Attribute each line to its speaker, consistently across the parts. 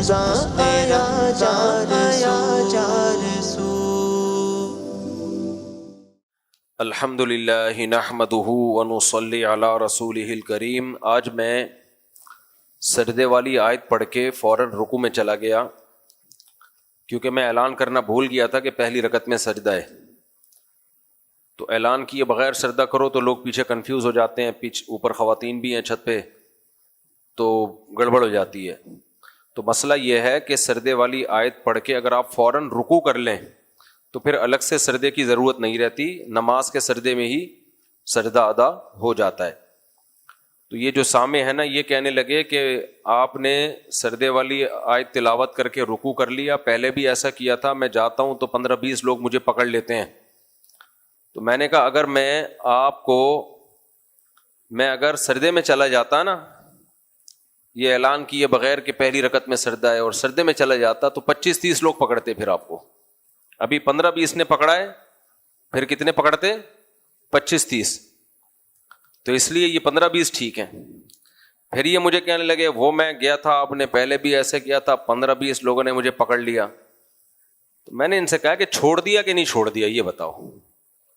Speaker 1: رمضان آیا چار سو۔
Speaker 2: الحمدللہ نحمدہ ونصلی علی رسولہ الکریم۔ آج میں سجدے والی آیت پڑھ کے فوراً رکوع میں چلا گیا، کیونکہ میں اعلان کرنا بھول گیا تھا کہ پہلی رکعت میں سجدہ ہے، تو اعلان کیے بغیر سجدہ کرو تو لوگ پیچھے کنفیوز ہو جاتے ہیں، اوپر خواتین بھی ہیں چھت پہ، تو گڑبڑ ہو جاتی ہے۔ تو مسئلہ یہ ہے کہ سجدے والی آیت پڑھ کے اگر آپ فوراً رکوع کر لیں تو پھر الگ سے سجدے کی ضرورت نہیں رہتی، نماز کے سجدے میں ہی سجدہ ادا ہو جاتا ہے۔ تو یہ جو سامع ہے نا، یہ کہنے لگے کہ آپ نے سجدے والی آیت تلاوت کر کے رکوع کر لیا، پہلے بھی ایسا کیا تھا، میں جاتا ہوں تو 15-20 لوگ مجھے پکڑ لیتے ہیں۔ تو میں نے کہا اگر میں اگر سجدے میں چلا جاتا نا، یہ اعلان کیے بغیر کہ پہلی رکعت میں سجدہ ہے، اور سجدے میں چلا جاتا تو 25-30 لوگ پکڑتے پھر آپ کو۔ ابھی 15-20 نے پکڑا ہے، پھر کتنے پکڑتے؟ 25-30۔ تو اس لیے یہ 15-20 ٹھیک ہیں۔ پھر یہ مجھے کہنے لگے وہ میں گیا تھا، آپ نے پہلے بھی ایسے کیا تھا، 15-20 لوگوں نے مجھے پکڑ لیا۔ تو میں نے ان سے کہا کہ چھوڑ دیا کہ نہیں چھوڑ دیا یہ بتاؤ،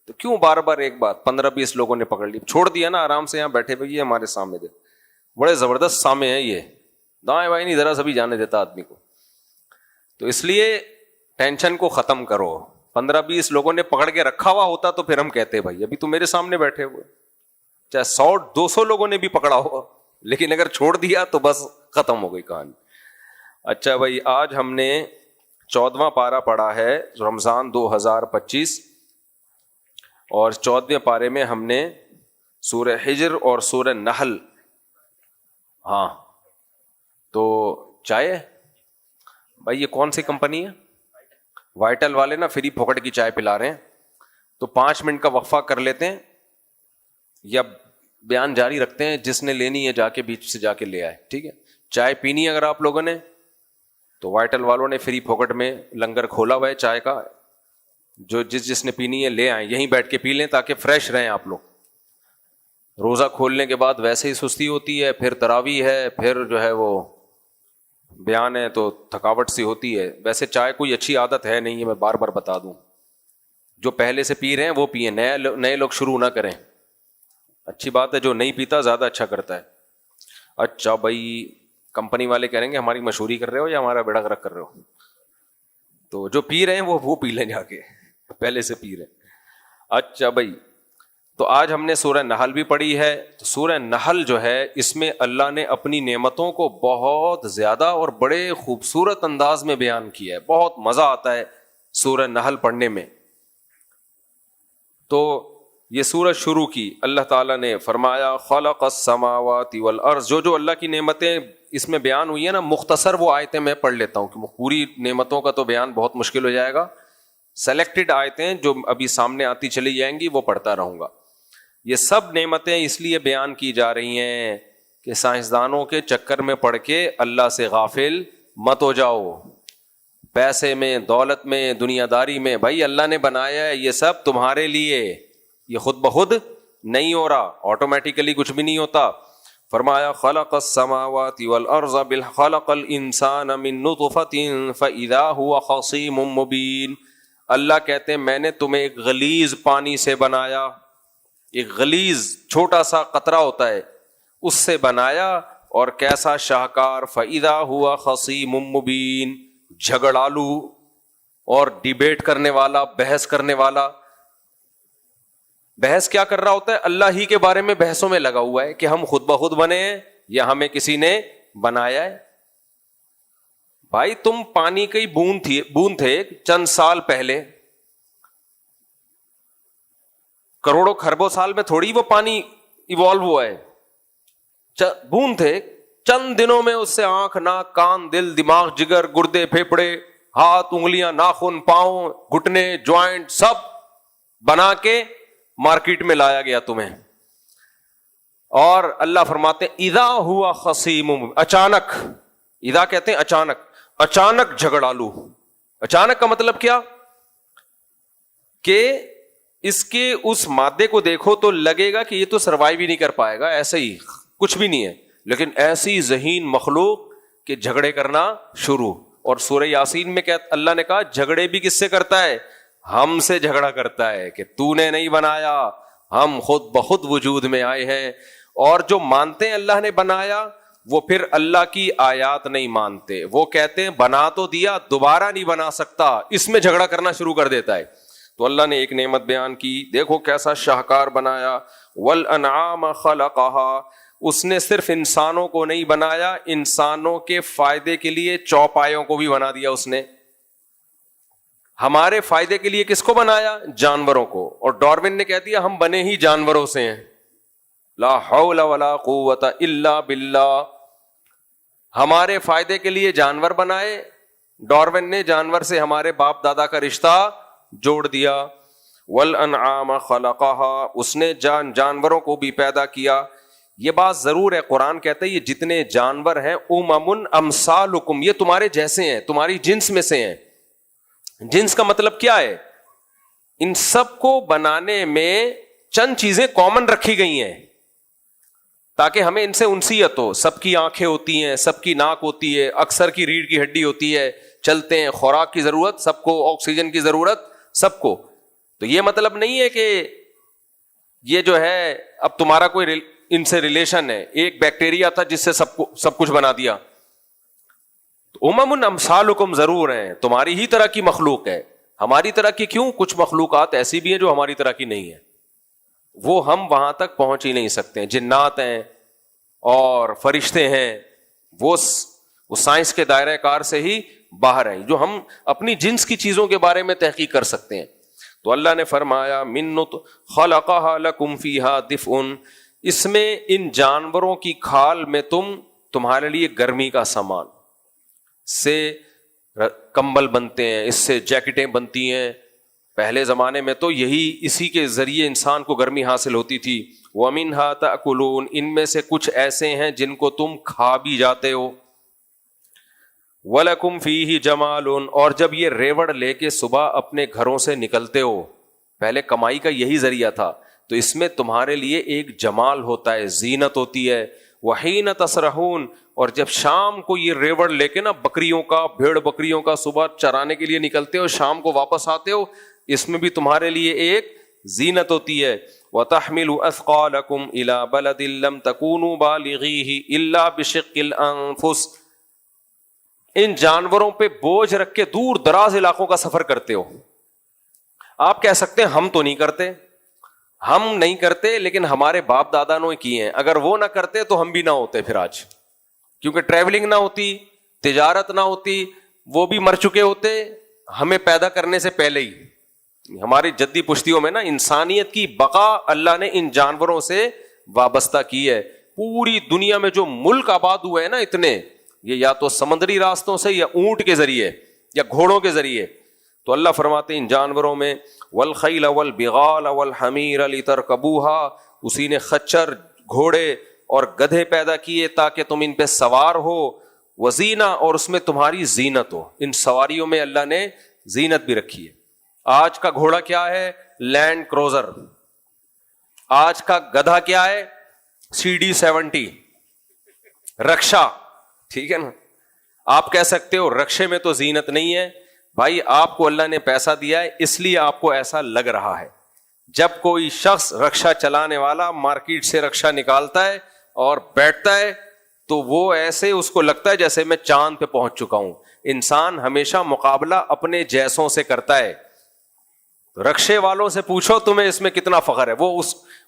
Speaker 2: تو کیوں بار بار ایک بات؟ 15-20 لوگوں نے پکڑ لی، چھوڑ دیا نا، آرام سے یہاں بیٹھے ہوئے، یہ ہمارے سامنے دے بڑے زبردست سامنے ہیں، یہ دائیں بائیں نہیں ذرا سا بھی جانے دیتا آدمی کو۔ تو اس لیے ٹینشن کو ختم کرو۔ 15-20 لوگوں نے پکڑ کے رکھا ہوا ہوتا تو پھر ہم کہتے بھائی ابھی تو میرے سامنے بیٹھے ہوئے، چاہے 100-200 لوگوں نے بھی پکڑا ہوا، لیکن اگر چھوڑ دیا تو بس ختم ہو گئی کہانی۔ اچھا بھائی، آج ہم نے 14واں پارہ پڑھا ہے رمضان 2025، اور 14ویں پارے میں ہم نے سورہ حجر اور سورہ نحل، ہاں تو چائے بھائی یہ کون سی کمپنی ہے؟ وائٹل والے نا فری پھوکٹ کی چائے پلا رہے ہیں، تو 5 منٹ کا وقفہ کر لیتے ہیں یا بیان جاری رکھتے ہیں، جس نے لینی ہے جا کے بیچ سے جا کے لے آئے، ٹھیک ہے؟ چائے پینی ہے اگر آپ لوگوں نے تو وائٹل والوں نے فری پھوکٹ میں لنگر کھولا ہوا ہے چائے کا، جو جس نے پینی ہے لے آئیں، یہیں بیٹھ کے پی لیں تاکہ فریش رہیں آپ لوگ۔ روزہ کھولنے کے بعد ویسے ہی سستی ہوتی ہے، پھر تراویح ہے، پھر جو ہے وہ بیان ہے، تو تھکاوٹ سی ہوتی ہے۔ ویسے چائے کوئی اچھی عادت ہے نہیں ہے، میں بار بار بتا دوں، جو پہلے سے پی رہے ہیں وہ پئیں، نئے لوگ شروع نہ کریں۔ اچھی بات ہے، جو نہیں پیتا زیادہ اچھا کرتا ہے۔ اچھا بھائی، کمپنی والے کہیں گے ہماری مشہوری کر رہے ہو یا ہمارا بیڑا غرق کر رہے ہو؟ تو جو پی رہے ہیں وہ پی لیں جا کے، پہلے سے پی رہے ہیں۔ اچھا بھائی، تو آج ہم نے سورہ نحل بھی پڑھی ہے۔ تو سورہ نحل جو ہے، اس میں اللہ نے اپنی نعمتوں کو بہت زیادہ اور بڑے خوبصورت انداز میں بیان کیا ہے، بہت مزہ آتا ہے سورہ نحل پڑھنے میں۔ تو یہ سورج شروع کی، اللہ تعالیٰ نے فرمایا خلق السماوات والارض، جو اللہ کی نعمتیں اس میں بیان ہوئی ہیں نا، مختصر وہ آیتیں میں پڑھ لیتا ہوں، کہ پوری نعمتوں کا تو بیان بہت مشکل ہو جائے گا، سلیکٹڈ آیتیں جو ابھی سامنے آتی چلی جائیں گی وہ پڑھتا رہوں گا۔ یہ سب نعمتیں اس لیے بیان کی جا رہی ہیں کہ سائنسدانوں کے چکر میں پڑھ کے اللہ سے غافل مت ہو جاؤ، پیسے میں، دولت میں، دنیا داری میں۔ بھائی اللہ نے بنایا ہے یہ سب تمہارے لیے، یہ خود بخود نہیں ہو رہا، آٹومیٹیکلی کچھ بھی نہیں ہوتا۔ فرمایا خلق السماوات والارض خلق الانسان من نطفۃ فاذا هو خصیم مبین۔ اللہ کہتے ہیں میں نے تمہیں ایک غلیظ پانی سے بنایا، ایک غلیظ چھوٹا سا قطرہ ہوتا ہے اس سے بنایا، اور کیسا شاہکار، فاذا هو خصیم مبین، جھگڑالو اور ڈیبیٹ کرنے والا، بحث کرنے والا۔ بحث کیا کر رہا ہوتا ہے؟ اللہ ہی کے بارے میں بحثوں میں لگا ہوا ہے کہ ہم خود بخود بنے ہیں یا ہمیں کسی نے بنایا ہے۔ بھائی تم پانی کی بوند تھے چند سال پہلے، کروڑوں خربوں سال میں تھوڑی وہ پانی ایوالو ہوا ہے، بوند تھے، چند دنوں میں اس سے آنکھ، ناک، کان، دل، دماغ، جگر، گردے، پھیپھڑے، ہاتھ، انگلیاں، ناخن، پاؤں، گھٹنے، جوائنٹ، سب بنا کے مارکیٹ میں لایا گیا تمہیں۔ اور اللہ فرماتے ہیں اذا ہوا خصیم، اچانک، اذا کہتے ہیں اچانک، اچانک جھگڑالو۔ اچانک کا مطلب کیا؟ کہ اس کے اس مادے کو دیکھو تو لگے گا کہ یہ تو سروائیو ہی نہیں کر پائے گا، ایسے ہی کچھ بھی نہیں ہے، لیکن ایسی ذہین مخلوق کہ جھگڑے کرنا شروع. اور سورہ یاسین میں کیا اللہ نے کہا جھگڑے بھی کس سے کرتا ہے؟ ہم سے جھگڑا کرتا ہے کہ تو نے نہیں بنایا, ہم خود بخود وجود میں آئے ہیں. اور جو مانتے ہیں اللہ نے بنایا وہ پھر اللہ کی آیات نہیں مانتے, وہ کہتے ہیں بنا تو دیا دوبارہ نہیں بنا سکتا, اس میں جھگڑا کرنا شروع کر دیتا ہے. تو اللہ نے ایک نعمت بیان کی, دیکھو کیسا شاہکار بنایا. والانعام خلقہا, اس نے صرف انسانوں کو نہیں بنایا, انسانوں کے فائدے کے لیے چوپایوں کو بھی بنا دیا اس نے. ہمارے فائدے کے لیے کس کو بنایا؟ جانوروں کو. اور ڈارون نے کہہ دیا ہم بنے ہی جانوروں سے ہیں. لا حول ولا قوت الا باللہ. ہمارے فائدے کے لیے جانور بنائے, ڈارون نے جانور سے ہمارے باپ دادا کا رشتہ جوڑ دیا. والانعام خلقہا, اس نے جانوروں کو بھی پیدا کیا. یہ بات ضرور ہے, قرآن کہتا ہے یہ جتنے جانور ہیں امم امثالکم, یہ تمہارے جیسے ہیں, تمہاری جنس میں سے ہیں. جنس کا مطلب کیا ہے؟ ان سب کو بنانے میں چند چیزیں کامن رکھی گئی ہیں تاکہ ہمیں ان سے انسیت ہو. سب کی آنکھیں ہوتی ہیں, سب کی ناک ہوتی ہے, اکثر کی ریڑھ کی ہڈی ہوتی ہے, چلتے ہیں, خوراک کی ضرورت سب کو, آکسیجن کی ضرورت سب کو. تو یہ مطلب نہیں ہے کہ یہ جو ہے اب تمہارا کوئی ان سے ریلیشن ہے, ایک بیکٹیریا تھا جس سے سب کچھ بنا دیا. امم امثالکم ضرور ہیں, تمہاری ہی طرح کی مخلوق ہے, ہماری طرح کی کیوں, کچھ مخلوقات ایسی بھی ہیں جو ہماری طرح کی نہیں ہے, وہ ہم وہاں تک پہنچ ہی نہیں سکتے. جنات ہیں اور فرشتے ہیں, وہ سائنس کے دائرہ کار سے ہی باہر ہیں, جو ہم اپنی جنس کی چیزوں کے بارے میں تحقیق کر سکتے ہیں. تو اللہ نے فرمایا من خلقہا لکم فیہا دفء, اس میں ان جانوروں کی کھال میں تمہارے لیے گرمی کا سامان, سے کمبل بنتے ہیں, اس سے جیکٹیں بنتی ہیں. پہلے زمانے میں تو اسی کے ذریعے انسان کو گرمی حاصل ہوتی تھی. وَمِنْهَا تَأْكُلُونَ, ان میں سے کچھ ایسے ہیں جن کو تم کھا بھی جاتے ہو. وَلَكُمْ فِيهِ جَمَالٌ, اور جب یہ ریوڑ لے کے صبح اپنے گھروں سے نکلتے ہو, پہلے کمائی کا یہی ذریعہ تھا, تو اس میں تمہارے لیے ایک جمال ہوتا ہے, زینت ہوتی ہے. وَحِينَ تَسْرَحُونَ, اور جب شام کو یہ ریوڑ لے کے نا بکریوں کا, بھیڑ بکریوں کا صبح چرانے کے لیے نکلتے ہو, شام کو واپس آتے ہو, اس میں بھی تمہارے لیے ایک زینت ہوتی ہے. وَتَحْمِلُ أَثْقَالَكُمْ إِلَى بَلَدٍ لَمْ تَكُونُوا بَالِغِيهِ إِلَّا بِشِقِّ الْأَنفُسِ, ان جانوروں پہ بوجھ رکھ کے دور دراز علاقوں کا سفر کرتے ہو. آپ کہہ سکتے ہیں ہم تو نہیں کرتے, ہم نہیں کرتے, لیکن ہمارے باپ دادا نے کیے ہیں. اگر وہ نہ کرتے تو ہم بھی نہ ہوتے پھر آج, کیونکہ ٹریولنگ نہ ہوتی, تجارت نہ ہوتی, وہ بھی مر چکے ہوتے ہمیں پیدا کرنے سے پہلے ہی. ہماری جدی پشتیوں میں نا انسانیت کی بقا اللہ نے ان جانوروں سے وابستہ کی ہے. پوری دنیا میں جو ملک آباد ہوئے ہیں نا اتنے, یہ یا تو سمندری راستوں سے یا اونٹ کے ذریعے یا گھوڑوں کے ذریعے. تو اللہ فرماتے ہیں ان جانوروں میں والخیل والبغال والحمیر لترکبوها, اسی نے خچر, گھوڑے اور گدھے پیدا کیے تاکہ تم ان پہ سوار ہو. وزینہ, اور اس میں تمہاری زینت ہو. ان سواریوں میں اللہ نے زینت بھی رکھی ہے. آج کا گھوڑا کیا ہے؟ Land Cruiser. آج کا گدھا کیا ہے؟ CD70 رکشا. ٹھیک ہے نا, آپ کہہ سکتے ہو رکشے میں تو زینت نہیں ہے. بھائی آپ کو اللہ نے پیسہ دیا ہے اس لیے آپ کو ایسا لگ رہا ہے. جب کوئی شخص رکشا چلانے والا مارکیٹ سے رکشا نکالتا ہے اور بیٹھتا ہے تو وہ ایسے اس کو لگتا ہے جیسے میں چاند پہ پہنچ چکا ہوں. انسان ہمیشہ مقابلہ اپنے جیسوں سے کرتا ہے. رکشے والوں سے پوچھو تمہیں اس میں کتنا فخر ہے,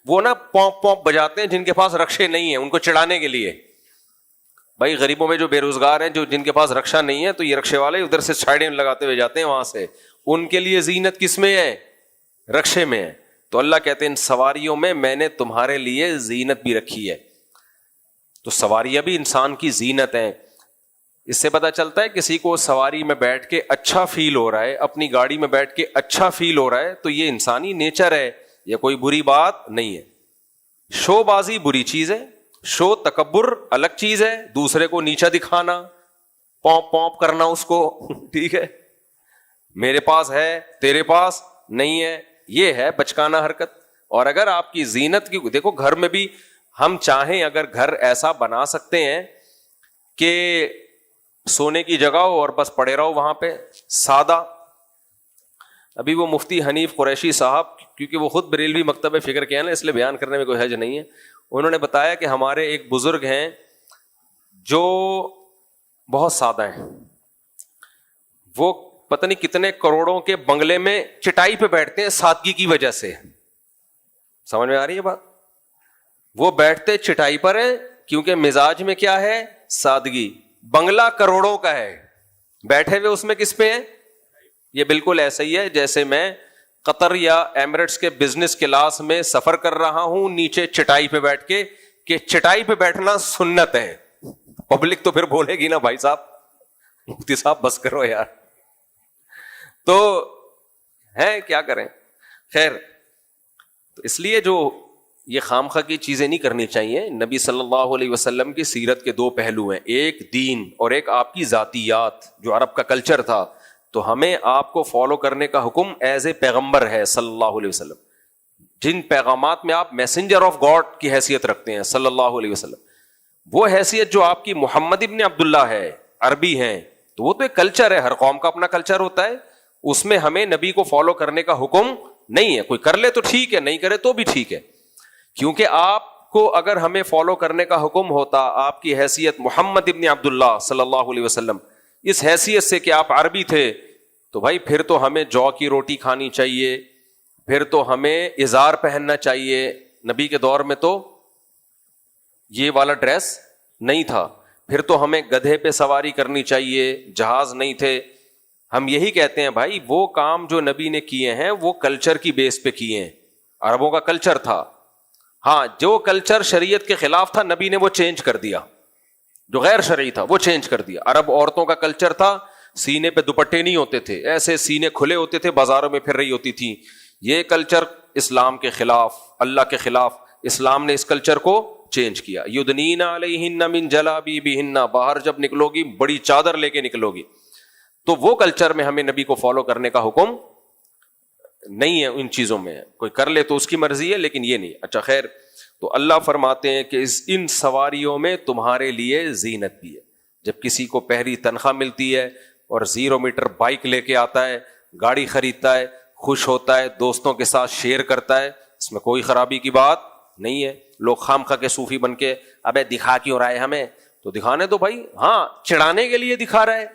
Speaker 2: وہ نا پونپ پونپ بجاتے ہیں جن کے پاس رکشے نہیں ہیں, ان کو چڑھانے کے لیے. بھائی غریبوں میں جو بے روزگار ہیں, جو جن کے پاس رکشا نہیں ہے, تو یہ رکشے والے ادھر سے سائڈیں لگاتے ہوئے جاتے ہیں وہاں سے. ان کے لیے زینت کس میں ہے؟ رکشے میں ہے. تو اللہ کہتے ہیں ان سواریوں میں نے تمہارے لیے زینت بھی رکھی ہے. تو سواریاں بھی انسان کی زینت ہیں. اس سے پتہ چلتا ہے کسی کو سواری میں بیٹھ کے اچھا فیل ہو رہا ہے, اپنی گاڑی میں بیٹھ کے اچھا فیل ہو رہا ہے, تو یہ انسانی نیچر ہے, یہ کوئی بری بات نہیں ہے. شو بازی بری چیز ہے, شو تکبر الگ چیز ہے, دوسرے کو نیچا دکھانا, پونپ پونپ کرنا اس کو, ٹھیک ہے, میرے پاس ہے تیرے پاس نہیں ہے, یہ ہے بچکانہ حرکت. اور اگر آپ کی زینت کی, دیکھو گھر میں بھی ہم چاہیں اگر گھر ایسا بنا سکتے ہیں کہ سونے کی جگہ ہو اور بس پڑے رہو وہاں پہ سادہ. ابھی وہ مفتی حنیف قریشی صاحب, کیونکہ وہ خود بریلوی مکتب فکر کے ہیں نا, اس لیے بیان کرنے میں کوئی حرج نہیں ہے, انہوں نے بتایا کہ ہمارے ایک بزرگ ہیں جو بہت سادہ ہیں, وہ پتہ نہیں کتنے کروڑوں کے بنگلے میں چٹائی پہ بیٹھتے ہیں سادگی کی وجہ سے. سمجھ میں آ رہی ہے بات؟ وہ بیٹھتے چٹائی پر ہیں کیونکہ مزاج میں کیا ہے؟ سادگی. بنگلہ کروڑوں کا ہے, بیٹھے ہوئے اس میں کس پہ ہیں؟ یہ بالکل ایسا ہی ہے جیسے میں قطر یا ایمریٹس کے بزنس کلاس میں سفر کر رہا ہوں نیچے چٹائی پہ بیٹھ کے, کہ چٹائی پہ بیٹھنا سنت ہے. پبلک تو پھر بولے گی نا بھائی صاحب, مفتی صاحب بس کرو یار. تو ہے کیا کریں. خیر, تو اس لیے جو یہ خامخواہ کی چیزیں نہیں کرنی چاہیے. نبی صلی اللہ علیہ وسلم کی سیرت کے دو پہلو ہیں, ایک دین اور ایک آپ کی ذاتیات جو عرب کا کلچر تھا. تو ہمیں آپ کو فالو کرنے کا حکم ایز اے پیغمبر ہے صلی اللہ علیہ وسلم. جن پیغامات میں آپ میسنجر آف گاڈ کی حیثیت رکھتے ہیں صلی اللہ علیہ وسلم, وہ حیثیت جو آپ کی محمد ابن عبداللہ ہے, عربی ہیں, تو وہ تو ایک کلچر ہے, ہر قوم کا اپنا کلچر ہوتا ہے. اس میں ہمیں نبی کو فالو کرنے کا حکم نہیں ہے. کوئی کر لے تو ٹھیک ہے, نہیں کرے تو بھی ٹھیک ہے. کیونکہ آپ کو اگر ہمیں فالو کرنے کا حکم ہوتا, آپ کی حیثیت محمد ابن عبداللہ صلی اللہ علیہ وسلم, اس حیثیت سے کہ آپ عربی تھے, تو بھائی پھر تو ہمیں جو کی روٹی کھانی چاہیے, پھر تو ہمیں ازار پہننا چاہیے. نبی کے دور میں تو یہ والا ڈریس نہیں تھا. پھر تو ہمیں گدھے پہ سواری کرنی چاہیے, جہاز نہیں تھے. ہم یہی کہتے ہیں بھائی وہ کام جو نبی نے کیے ہیں وہ کلچر کی بیس پہ کیے ہیں, عربوں کا کلچر تھا. ہاں, جو کلچر شریعت کے خلاف تھا نبی نے وہ چینج کر دیا, جو غیر شرعی تھا وہ چینج کر دیا. عرب عورتوں کا کلچر تھا سینے پہ دوپٹے نہیں ہوتے تھے, ایسے سینے کھلے ہوتے تھے, بازاروں میں پھر رہی ہوتی تھی. یہ کلچر اسلام کے خلاف, اللہ کے خلاف. اسلام نے اس کلچر کو چینج کیا. یدنین علیہن من جلابیبہن, باہر جب نکلو گی بڑی چادر لے کے نکلو گی. تو وہ کلچر میں ہمیں نبی کو فالو کرنے کا حکم نہیں ہے. ان چیزوں میں کوئی کر لے تو اس کی مرضی ہے, لیکن یہ نہیں. اچھا خیر, تو اللہ فرماتے ہیں کہ ان سواریوں میں تمہارے لیے زینت بھی ہے. جب کسی کو پہلی تنخواہ ملتی ہے اور 0 میٹر بائک لے کے آتا ہے, گاڑی خریدتا ہے, خوش ہوتا ہے, دوستوں کے ساتھ شیئر کرتا ہے, اس میں کوئی خرابی کی بات نہیں ہے. لوگ خامخواہ کے صوفی بن کے ابے دکھا کیوں رہا ہے ہمیں, تو دکھانے دو بھائی. ہاں, چڑھانے کے لیے دکھا رہا ہے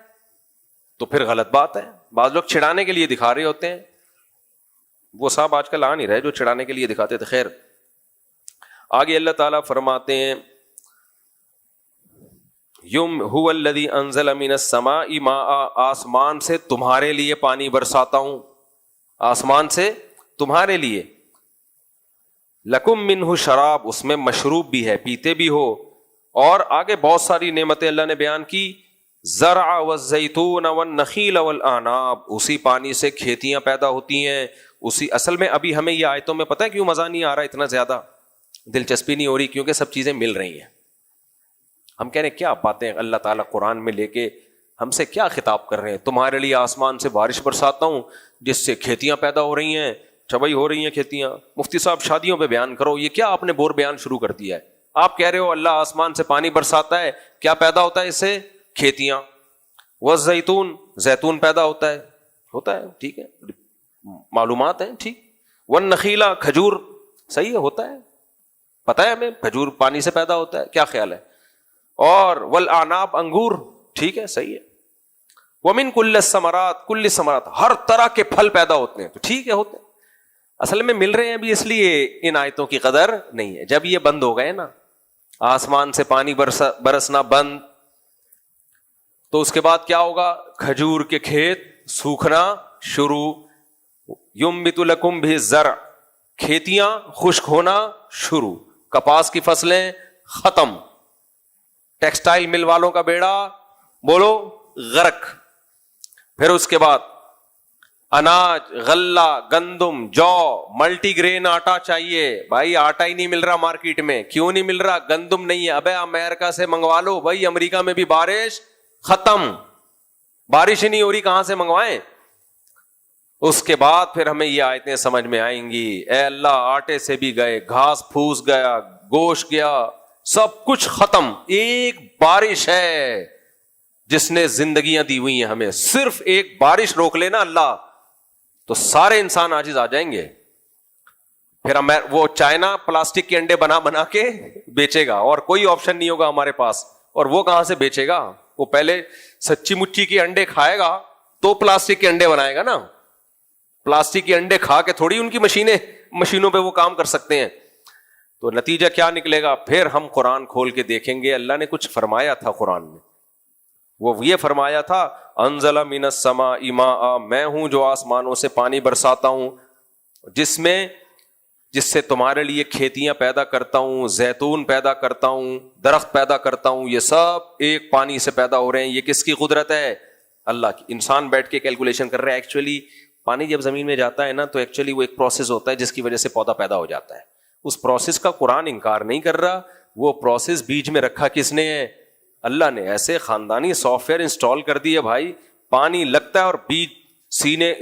Speaker 2: تو پھر غلط بات ہے. بعض لوگ چڑھانے کے لیے دکھا رہے ہوتے ہیں, وہ صاحب آج کل آ نہیں رہے جو چڑھانے کے لیے دکھاتے تھے. خیر, آگے اللہ تعالیٰ فرماتے ہیں یم هو الذی انزل من السماء ماء, آسمان سے تمہارے لیے پانی برساتا ہوں, آسمان سے تمہارے لیے. لکم منہ شراب, اس میں مشروب بھی ہے, پیتے بھی ہو. اور آگے بہت ساری نعمتیں اللہ نے بیان کی. زرع والزیتون والنخیل والاعناب, اسی پانی سے کھیتیاں پیدا ہوتی ہیں. اسی اصل میں ابھی ہمیں یہ آیتوں میں پتہ ہے کیوں مزہ نہیں آ رہا, اتنا زیادہ دلچسپی نہیں ہو رہی, کیونکہ سب چیزیں مل رہی ہیں. ہم کہہ رہے ہیں کیا باتیں اللہ تعالیٰ قرآن میں لے کے ہم سے کیا خطاب کر رہے ہیں. تمہارے لیے آسمان سے بارش برساتا ہوں جس سے کھیتیاں پیدا ہو رہی ہیں, چبئی ہو رہی ہیں کھیتیاں. مفتی صاحب شادیوں پہ بیان کرو, یہ کیا آپ نے بور بیان شروع کر دیا ہے. آپ کہہ رہے ہو اللہ آسمان سے پانی برساتا ہے, کیا پیدا ہوتا ہے اس سے؟ کھیتیاں. والزیتون, زیتون پیدا ہوتا ہے, ٹھیک ہے, معلومات ہیں, ٹھیک. والنخیل, کھجور, صحیح ہے, ہوتا ہے, پتہ ہے ہمیں کھجور پانی سے پیدا ہوتا ہے, کیا خیال ہے. اور والاعناب, انگور, ٹھیک ہے, صحیح ہے. ومن کل الثمرات, ہر طرح کے پھل پیدا ہوتے ہیں, تو ٹھیک ہے, ہوتے ہیں. اصل میں مل رہے ہیں ابھی, اس لیے ان آیتوں کی قدر نہیں ہے. جب یہ بند ہو گئے نا, آسمان سے پانی برسنا بند, تو اس کے بعد کیا ہوگا؟ کھجور کے کھیت سوکھنا شروع. ینبت لکم بھی الزرع, کھیتیاں خشک ہونا شروع. کپاس کی فصلیں ختم. ٹیکسٹائل مل والوں کا بیڑا بولو غرق. پھر اس کے بعد اناج, غلہ, گندم, جو, ملٹی گرین آٹا چاہیے. بھائی آٹا ہی نہیں مل رہا مارکیٹ میں. کیوں نہیں مل رہا؟ گندم نہیں ہے. ابے امریکہ سے منگوا لو. بھائی امریکہ میں بھی بارش ختم, بارش ہی نہیں ہو رہی, کہاں سے منگوائیں؟ اس کے بعد پھر ہمیں یہ آیتیں سمجھ میں آئیں گی. اے اللہ, آٹے سے بھی گئے, گھاس پھوس گیا, گوشت گیا, سب کچھ ختم. ایک بارش ہے جس نے زندگیاں دی ہوئی ہیں ہمیں. صرف ایک بارش روک لینا اللہ تو سارے انسان عاجز آ جائیں گے. پھر وہ چائنا پلاسٹک کے انڈے بنا کے بیچے گا اور کوئی آپشن نہیں ہوگا ہمارے پاس. اور وہ کہاں سے بیچے گا؟ وہ پہلے سچی مچی کے انڈے کھائے گا تو پلاسٹک کے انڈے بنائے گا نا. پلاسٹک کے انڈے کھا کے تھوڑی ان کی مشینوں پہ وہ کام کر سکتے ہیں. تو نتیجہ کیا نکلے گا؟ پھر ہم قرآن کھول کے دیکھیں گے اللہ نے کچھ فرمایا تھا قرآن میں. وہ یہ فرمایا تھا انزل من السماء ماء، میں ہوں جو آسمانوں سے پانی برساتا ہوں جس سے تمہارے لیے کھیتیاں پیدا کرتا ہوں، زیتون پیدا کرتا ہوں، درخت پیدا کرتا ہوں. یہ سب ایک پانی سے پیدا ہو رہے ہیں. یہ کس کی قدرت ہے؟ اللہ کی. انسان بیٹھ کے کیلکولیشن کر رہے ہیں. ایکچولی پانی جب زمین میں جاتا ہے نا تو ایکچولی وہ ایک پروسیس ہوتا ہے جس کی وجہ سے پودا پیدا ہو جاتا ہے. اس پروسیس کا قرآن انکار نہیں کر رہا. وہ پروسیس بیج میں رکھا کس نے ہے؟ اللہ نے. ایسے خاندانی سافٹ ویئر انسٹال کر دیے بھائی، پانی لگتا ہے اور بیج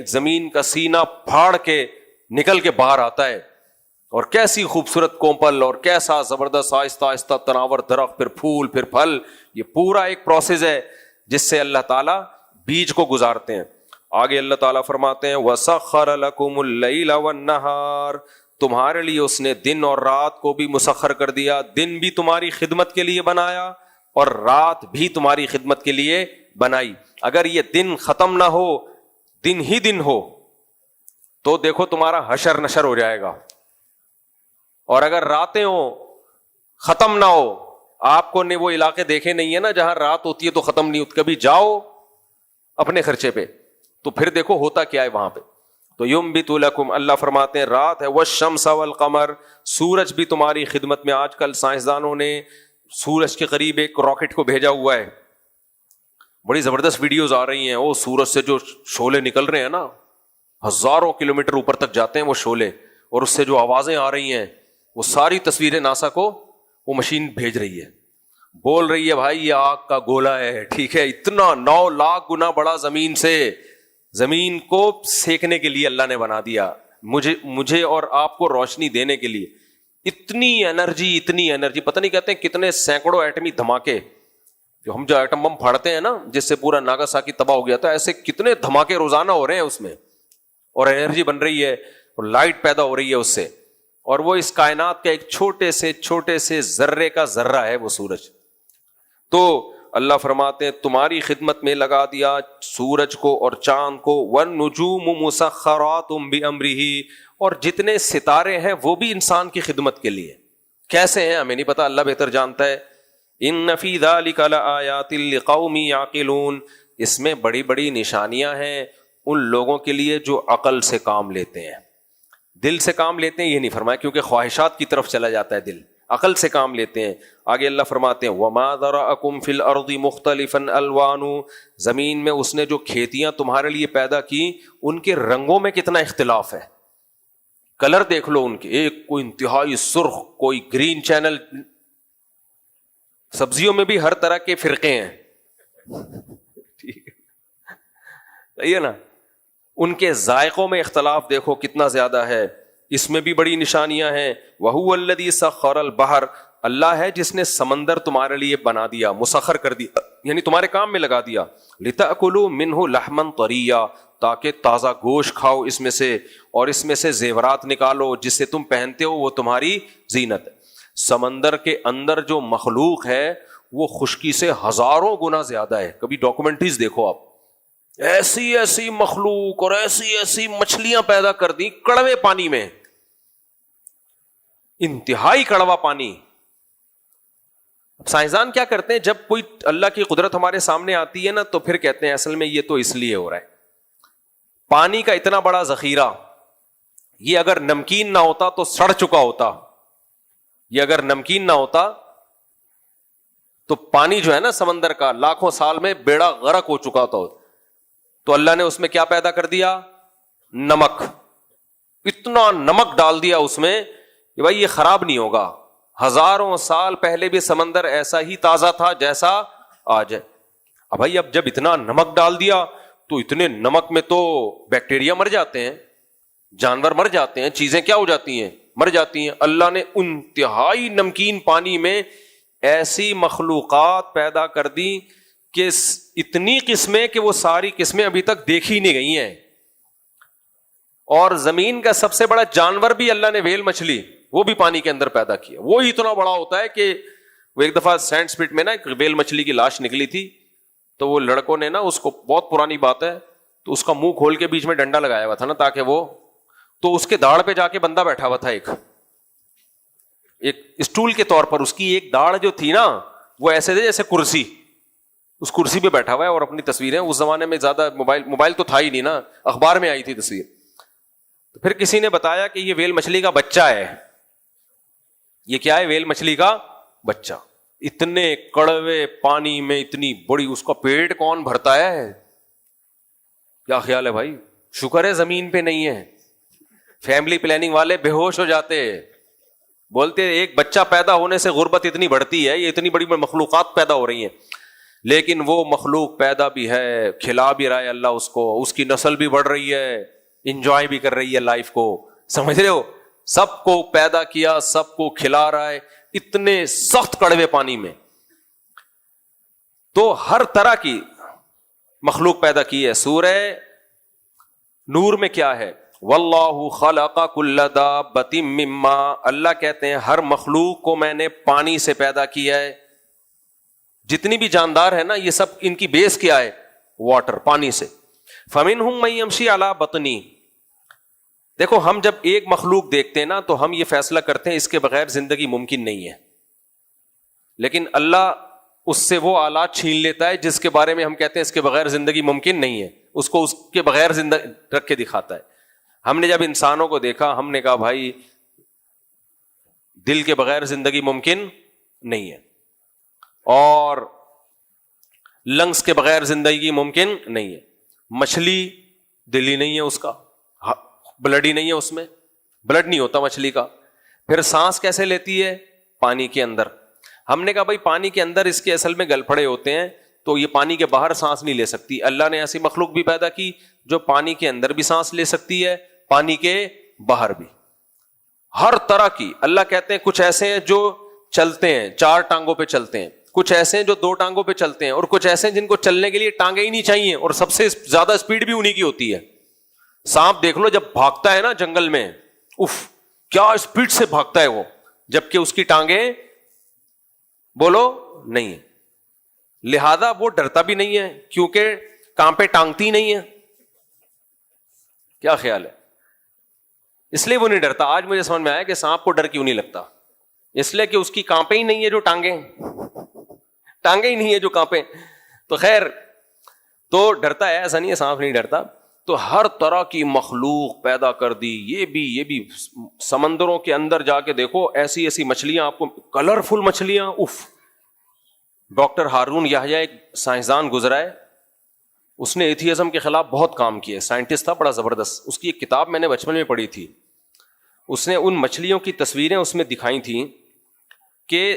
Speaker 2: زمین کا سینہ پھاڑ کے نکل کے باہر آتا ہے. اور کیسی خوبصورت کومپل اور کیسا زبردست آہستہ آہستہ تناور درخت، پھر پھول، پھر پھل. یہ پورا ایک پروسیس ہے جس سے اللہ تعالیٰ بیج کو گزارتے ہیں. آگے اللہ تعالیٰ فرماتے ہیں وَسَخَّرَ لَكُمُ اللَّيْلَ وَالنَّهَارَ، تمہارے لیے اس نے دن اور رات کو بھی مسخر کر دیا. دن بھی تمہاری خدمت کے لیے بنایا اور رات بھی تمہاری خدمت کے لیے بنائی. اگر یہ دن ختم نہ ہو، دن ہی دن ہو، تو دیکھو تمہارا حشر نشر ہو جائے گا. اور اگر راتیں ہوں ختم نہ ہو، آپ کو نے وہ علاقے دیکھے نہیں ہے نا جہاں رات ہوتی ہے تو ختم نہیں ہوتی، کبھی جاؤ اپنے خرچے پہ تو پھر دیکھو ہوتا کیا ہے وہاں پہ. تو یُنبِتُ لَكُمْ، اللہ فرماتے ہیں رات ہے، وَالشَّمْسَ وَالْقَمَرَ، سورج بھی تمہاری خدمت میں. آج کل سائنسدانوں نے سورج کے قریب ایک راکٹ کو بھیجا ہوا ہے. بڑی زبردست ویڈیوز آ رہی ہیں. وہ سورج سے جو شعلے نکل رہے ہیں نا، ہزاروں کلومیٹر اوپر تک جاتے ہیں وہ شعلے، اور اس سے جو آوازیں آ رہی ہیں وہ ساری تصویریں ناسا کو وہ مشین بھیج رہی ہے. بول رہی ہے بھائی یہ آگ کا گولا ہے، ٹھیک ہے، اتنا 9 لاکھ گنا بڑا زمین سے. زمین کو سیکنے کے لیے اللہ نے بنا دیا، مجھے اور آپ کو روشنی دینے کے لیے. اتنی انرجی، پتہ نہیں کہتے ہیں کتنے سینکڑوں ایٹمی دھماکے. جو ہم ایٹم بم پھاڑتے ہیں نا جس سے پورا ناگاساکی تباہ ہو گیا تھا، ایسے کتنے دھماکے روزانہ ہو رہے ہیں اس میں، اور انرجی بن رہی ہے اور لائٹ پیدا ہو رہی ہے اس سے. اور وہ اس کائنات کا ایک چھوٹے سے ذرے کا ذرہ ہے وہ سورج. تو اللہ فرماتے ہیں تمہاری خدمت میں لگا دیا سورج کو اور چاند کو. وَالنُّجُومُ مُسَخَّرَاتٌ بِأَمْرِهِ، اور جتنے ستارے ہیں وہ بھی انسان کی خدمت کے لیے. کیسے ہیں ہمیں نہیں پتا، اللہ بہتر جانتا ہے. إِنَّ فِي ذَلِكَ لَآيَاتٍ لِقَوْمٍ يَعْقِلُونَ، اس میں بڑی نشانیاں ہیں ان لوگوں کے لیے جو عقل سے کام لیتے ہیں. دل سے کام لیتے ہیں یہ نہیں فرمایا، کیونکہ خواہشات کی طرف چلا جاتا ہے دل. عقل سے کام لیتے ہیں. آگے اللہ فرماتے ہیں وَمَا ذَرَأَكُمْ فِي الْأَرْضِ مُخْتَلِفًا أَلْوَانُ، زمین میں اس نے جو کھیتیاں تمہارے لیے پیدا کی ان کے رنگوں میں کتنا اختلاف ہے. کلر دیکھ لو ان کے، ایک کوئی انتہائی سرخ، کوئی گرین چینل. سبزیوں میں بھی ہر طرح کے فرقے ہیں، ٹھیک ہے نا. ان کے ذائقوں میں اختلاف دیکھو کتنا زیادہ ہے. اس میں بھی بڑی نشانیاں ہیں. وَهُوَ الَّذِي سَخَّرَ الْبَحْرَ، اللہ ہے جس نے سمندر تمہارے لیے بنا دیا، مسخر کر دیا، یعنی تمہارے کام میں لگا دیا. لِتَأْكُلُوا مِنْهُ لَحْمًا طَرِيًّا، تاکہ تازہ گوشت کھاؤ اس میں سے، اور اس میں سے زیورات نکالو جس سے تم پہنتے ہو، وہ تمہاری زینت ہے. سمندر کے اندر جو مخلوق ہے وہ خشکی سے ہزاروں گنا زیادہ ہے. کبھی ڈاکومنٹریز دیکھو آپ، ایسی مخلوق اور ایسی مچھلیاں پیدا کر دی کڑوے پانی میں، انتہائی کڑوا پانی. سائنسدان کیا کرتے ہیں، جب کوئی اللہ کی قدرت ہمارے سامنے آتی ہے نا تو پھر کہتے ہیں اصل میں یہ تو اس لیے ہو رہا ہے. پانی کا اتنا بڑا ذخیرہ، یہ اگر نمکین نہ ہوتا تو سڑ چکا ہوتا. یہ اگر نمکین نہ ہوتا تو پانی جو ہے نا سمندر کا لاکھوں سال میں بیڑا غرق ہو چکا تھا. تو اللہ نے اس میں کیا پیدا کر دیا؟ نمک. اتنا نمک ڈال دیا اس میں کہ بھائی یہ خراب نہیں ہوگا. ہزاروں سال پہلے بھی سمندر ایسا ہی تازہ تھا جیسا آج ہے. اب بھائی اب جب اتنا نمک ڈال دیا تو اتنے نمک میں تو بیکٹیریا مر جاتے ہیں، جانور مر جاتے ہیں، چیزیں کیا ہو جاتی ہیں؟ مر جاتی ہیں. اللہ نے انتہائی نمکین پانی میں ایسی مخلوقات پیدا کر دی کہ اتنی قسمیں کہ وہ ساری قسمیں ابھی تک دیکھی نہیں گئی ہیں. اور زمین کا سب سے بڑا جانور بھی اللہ نے ویل مچھلی وہ بھی پانی کے اندر پیدا کیا. وہ اتنا بڑا ہوتا ہے کہ وہ ایک دفعہ سینڈ سپٹ میں نا ایک ویل مچھلی کی لاش نکلی تھی, تو وہ لڑکوں نے نا اس کو, بہت پرانی بات ہے, تو اس کا منہ کھول کے بیچ میں ڈنڈا لگایا ہوا تھا نا تاکہ وہ, تو اس کے داڑھ پہ جا کے بندہ بیٹھا ہوا تھا ایک اسٹول کے طور پر. اس کی ایک داڑھ جو تھی نا وہ ایسے تھے جیسے کرسی, اس کرسی پہ بیٹھا ہوا ہے اور اپنی تصویریں. اس زمانے میں زیادہ موبائل تو تھا ہی نہیں نا, اخبار میں آئی تھی تصویر. تو پھر کسی نے بتایا کہ یہ ویل مچھلی کا بچہ ہے. یہ کیا ہے؟ ویل مچھلی کا بچہ. اتنے کڑوے پانی میں اتنی بڑی, اس کا پیٹ کون بھرتا ہے؟ کیا خیال ہے بھائی؟ شکر ہے زمین پہ نہیں ہے. فیملی پلاننگ والے بے ہوش ہو جاتے, بولتے ایک بچہ پیدا ہونے سے غربت اتنی بڑھتی ہے, یہ اتنی بڑی مخلوقات پیدا ہو رہی ہیں. لیکن وہ مخلوق پیدا بھی ہے, کھلا بھی رہا ہے اللہ اس کو, اس کی نسل بھی بڑھ رہی ہے, انجوائے بھی کر رہی ہے لائف کو. سمجھ رہے ہو؟ سب کو پیدا کیا, سب کو کھلا رہا ہے اتنے سخت کڑوے پانی میں. تو ہر طرح کی مخلوق پیدا کی ہے. سورہ نور میں کیا ہے؟ واللہ خلق کل دابۃ مما, اللہ کہتے ہیں ہر مخلوق کو میں نے پانی سے پیدا کیا ہے. جتنی بھی جاندار ہے نا یہ سب ان کی بیس کیا ہے؟ واٹر, پانی سے. فمنہم من یمشی علی بطنی. دیکھو ہم جب ایک مخلوق دیکھتے ہیں نا تو ہم یہ فیصلہ کرتے ہیں اس کے بغیر زندگی ممکن نہیں ہے, لیکن اللہ اس سے وہ آلات چھین لیتا ہے جس کے بارے میں ہم کہتے ہیں اس کے بغیر زندگی ممکن نہیں ہے, اس کو اس کے بغیر زندہ رکھ کے دکھاتا ہے. ہم نے جب انسانوں کو دیکھا ہم نے کہا بھائی دل کے بغیر زندگی ممکن نہیں ہے, اور لنگس کے بغیر زندگی ممکن نہیں ہے. مچھلی دل ہی نہیں ہے اس کا, بلڈ ہی نہیں ہے اس میں, بلڈ نہیں ہوتا مچھلی کا. پھر سانس کیسے لیتی ہے؟ پانی کے اندر. ہم نے کہا بھائی پانی کے اندر اس کے اصل میں گلپھڑے ہوتے ہیں, تو یہ پانی کے باہر سانس نہیں لے سکتی. اللہ نے ایسی مخلوق بھی پیدا کی جو پانی کے اندر بھی سانس لے سکتی ہے, پانی کے باہر بھی. ہر طرح کی. اللہ کہتے ہیں کچھ ایسے ہیں جو چلتے ہیں, 4 ٹانگوں پہ چلتے ہیں, کچھ ایسے ہیں جو 2 ٹانگوں پہ چلتے ہیں, اور کچھ ایسے ہیں جن کو چلنے کے لیے ٹانگیں ہی نہیں چاہیے, اور سب سے زیادہ اسپیڈ بھی انہی کی ہوتی ہے. سانپ دیکھ لو جب بھاگتا ہے نا جنگل میں, اف کیا اسپیڈ سے بھاگتا ہے وہ, جبکہ اس کی ٹانگیں بولو نہیں ہے. لہذا وہ ڈرتا بھی نہیں ہے کیونکہ کان پہ ٹانگتی نہیں ہے. کیا خیال ہے؟ اس لیے وہ نہیں ڈرتا. آج مجھے سمجھ میں آیا کہ سانپ کو ڈر کیوں نہیں لگتا, اس لیے کہ اس کی کانپیں ہی نہیں ہے جو ٹانگیں ہی نہیں ہے جو کانپیں. تو خیر, تو ڈرتا ہے, ایسا نہیں ہے سانپ نہیں ڈرتا. تو ہر طرح کی مخلوق پیدا کر دی. یہ بھی سمندروں کے اندر جا کے دیکھو ایسی ایسی مچھلیاں آپ کو, کلرفل مچھلیاں. اف, ڈاکٹر ہارون یحییٰ ایک سائنسدان گزرا ہے, اس نے ایتھیزم کے خلاف بہت کام کیے, سائنٹسٹ تھا بڑا زبردست. اس کی ایک کتاب میں نے بچپن میں پڑھی تھی. اس نے ان مچھلیوں کی تصویریں اس میں دکھائی تھیں کہ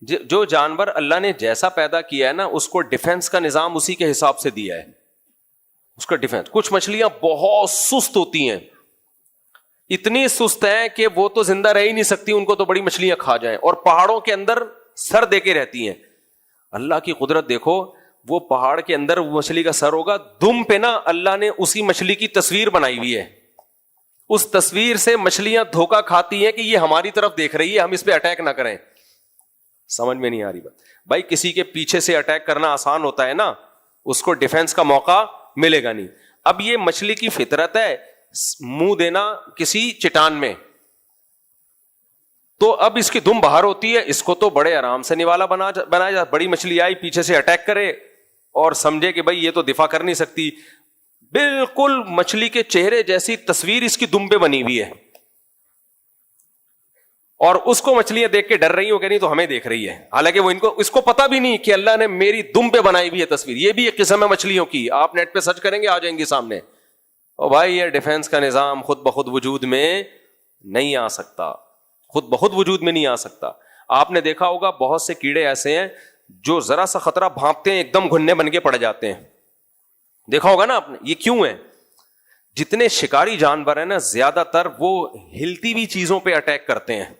Speaker 2: جو جانور اللہ نے جیسا پیدا کیا ہے نا اس کو ڈیفنس کا نظام اسی کے حساب سے دیا ہے, اس کا ڈیفنس. کچھ مچھلیاں بہت سست ہوتی ہیں, اتنی سست ہیں کہ وہ تو زندہ رہ ہی نہیں سکتی, ان کو تو بڑی مچھلیاں کھا جائیں, اور پہاڑوں کے اندر سر دے کے رہتی ہیں. اللہ کی قدرت دیکھو, وہ پہاڑ کے اندر وہ مچھلی کا سر ہوگا, دم پہ نا اللہ نے اسی مچھلی کی تصویر بنائی ہوئی ہے. اس تصویر سے مچھلیاں دھوکا کھاتی ہیں کہ یہ ہماری طرف دیکھ رہی ہے, ہم اس پہ اٹیک نہ کریں. سمجھ میں نہیں آ رہی بات بھائی. کسی کے پیچھے سے اٹیک کرنا آسان ہوتا ہے نا, اس کو ڈیفنس کا موقع ملے گا نہیں. اب یہ مچھلی کی فطرت ہے منہ دینا کسی چٹان میں, تو اب اس کی دم باہر ہوتی ہے, اس کو تو بڑے آرام سے نوالا بنایا جا. بڑی مچھلی آئی پیچھے سے اٹیک کرے اور سمجھے کہ بھائی یہ تو دفاع کر نہیں سکتی, بالکل مچھلی کے چہرے جیسی تصویر اس کی دم پہ بنی ہوئی ہے, اور اس کو مچھلیاں دیکھ کے ڈر رہی ہوں کہ نہیں تو ہمیں دیکھ رہی ہے, حالانکہ وہ اس کو پتا بھی نہیں کہ اللہ نے میری دم پہ بنائی ہوئی ہے تصویر. یہ بھی ایک قسم ہے مچھلیوں کی, آپ نیٹ پہ سرچ کریں گے آ جائیں گی سامنے. اور بھائی یہ ڈیفنس کا نظام خود بخود وجود میں نہیں آ سکتا, خود بخود وجود میں نہیں آ سکتا. آپ نے دیکھا ہوگا بہت سے کیڑے ایسے ہیں جو ذرا سا خطرہ بھانپتے ہیں ایک دم گھننے بن کے پڑ جاتے ہیں, دیکھا ہوگا نا آپ نے. یہ کیوں ہے؟ جتنے شکاری جانور ہیں نا زیادہ تر وہ ہلتی ہوئی چیزوں پہ اٹیک کرتے ہیں,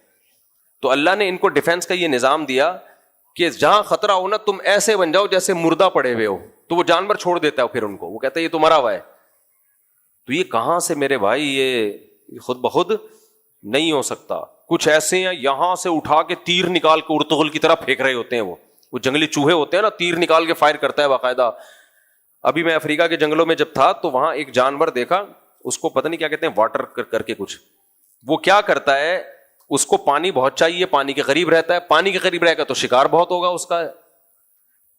Speaker 2: تو اللہ نے ان کو ڈیفنس کا یہ نظام دیا کہ جہاں خطرہ ہو نا تم ایسے بن جاؤ جیسے مردہ پڑے ہوئے ہو, تو وہ جانور چھوڑ دیتا ہے پھر ان کو, وہ کہتا ہے یہ تو مرا ہوا ہے. تو یہ کہاں سے میرے بھائی, یہ خود بخود نہیں ہو سکتا. کچھ ایسے ہیں یہاں سے اٹھا کے تیر نکال کے ارطغرل کی طرح پھینک رہے ہوتے ہیں, وہ جنگلی چوہے ہوتے ہیں نا, تیر نکال کے فائر کرتا ہے باقاعدہ. ابھی میں افریقہ کے جنگلوں میں جب تھا تو وہاں ایک جانور دیکھا, اس کو پتہ نہیں کیا کہتے ہیں, واٹر کر کے کچھ, وہ کیا کرتا ہے, اس کو پانی بہت چاہیے, پانی کے قریب رہتا ہے, پانی کے قریب رہے گا تو شکار بہت ہوگا اس کا,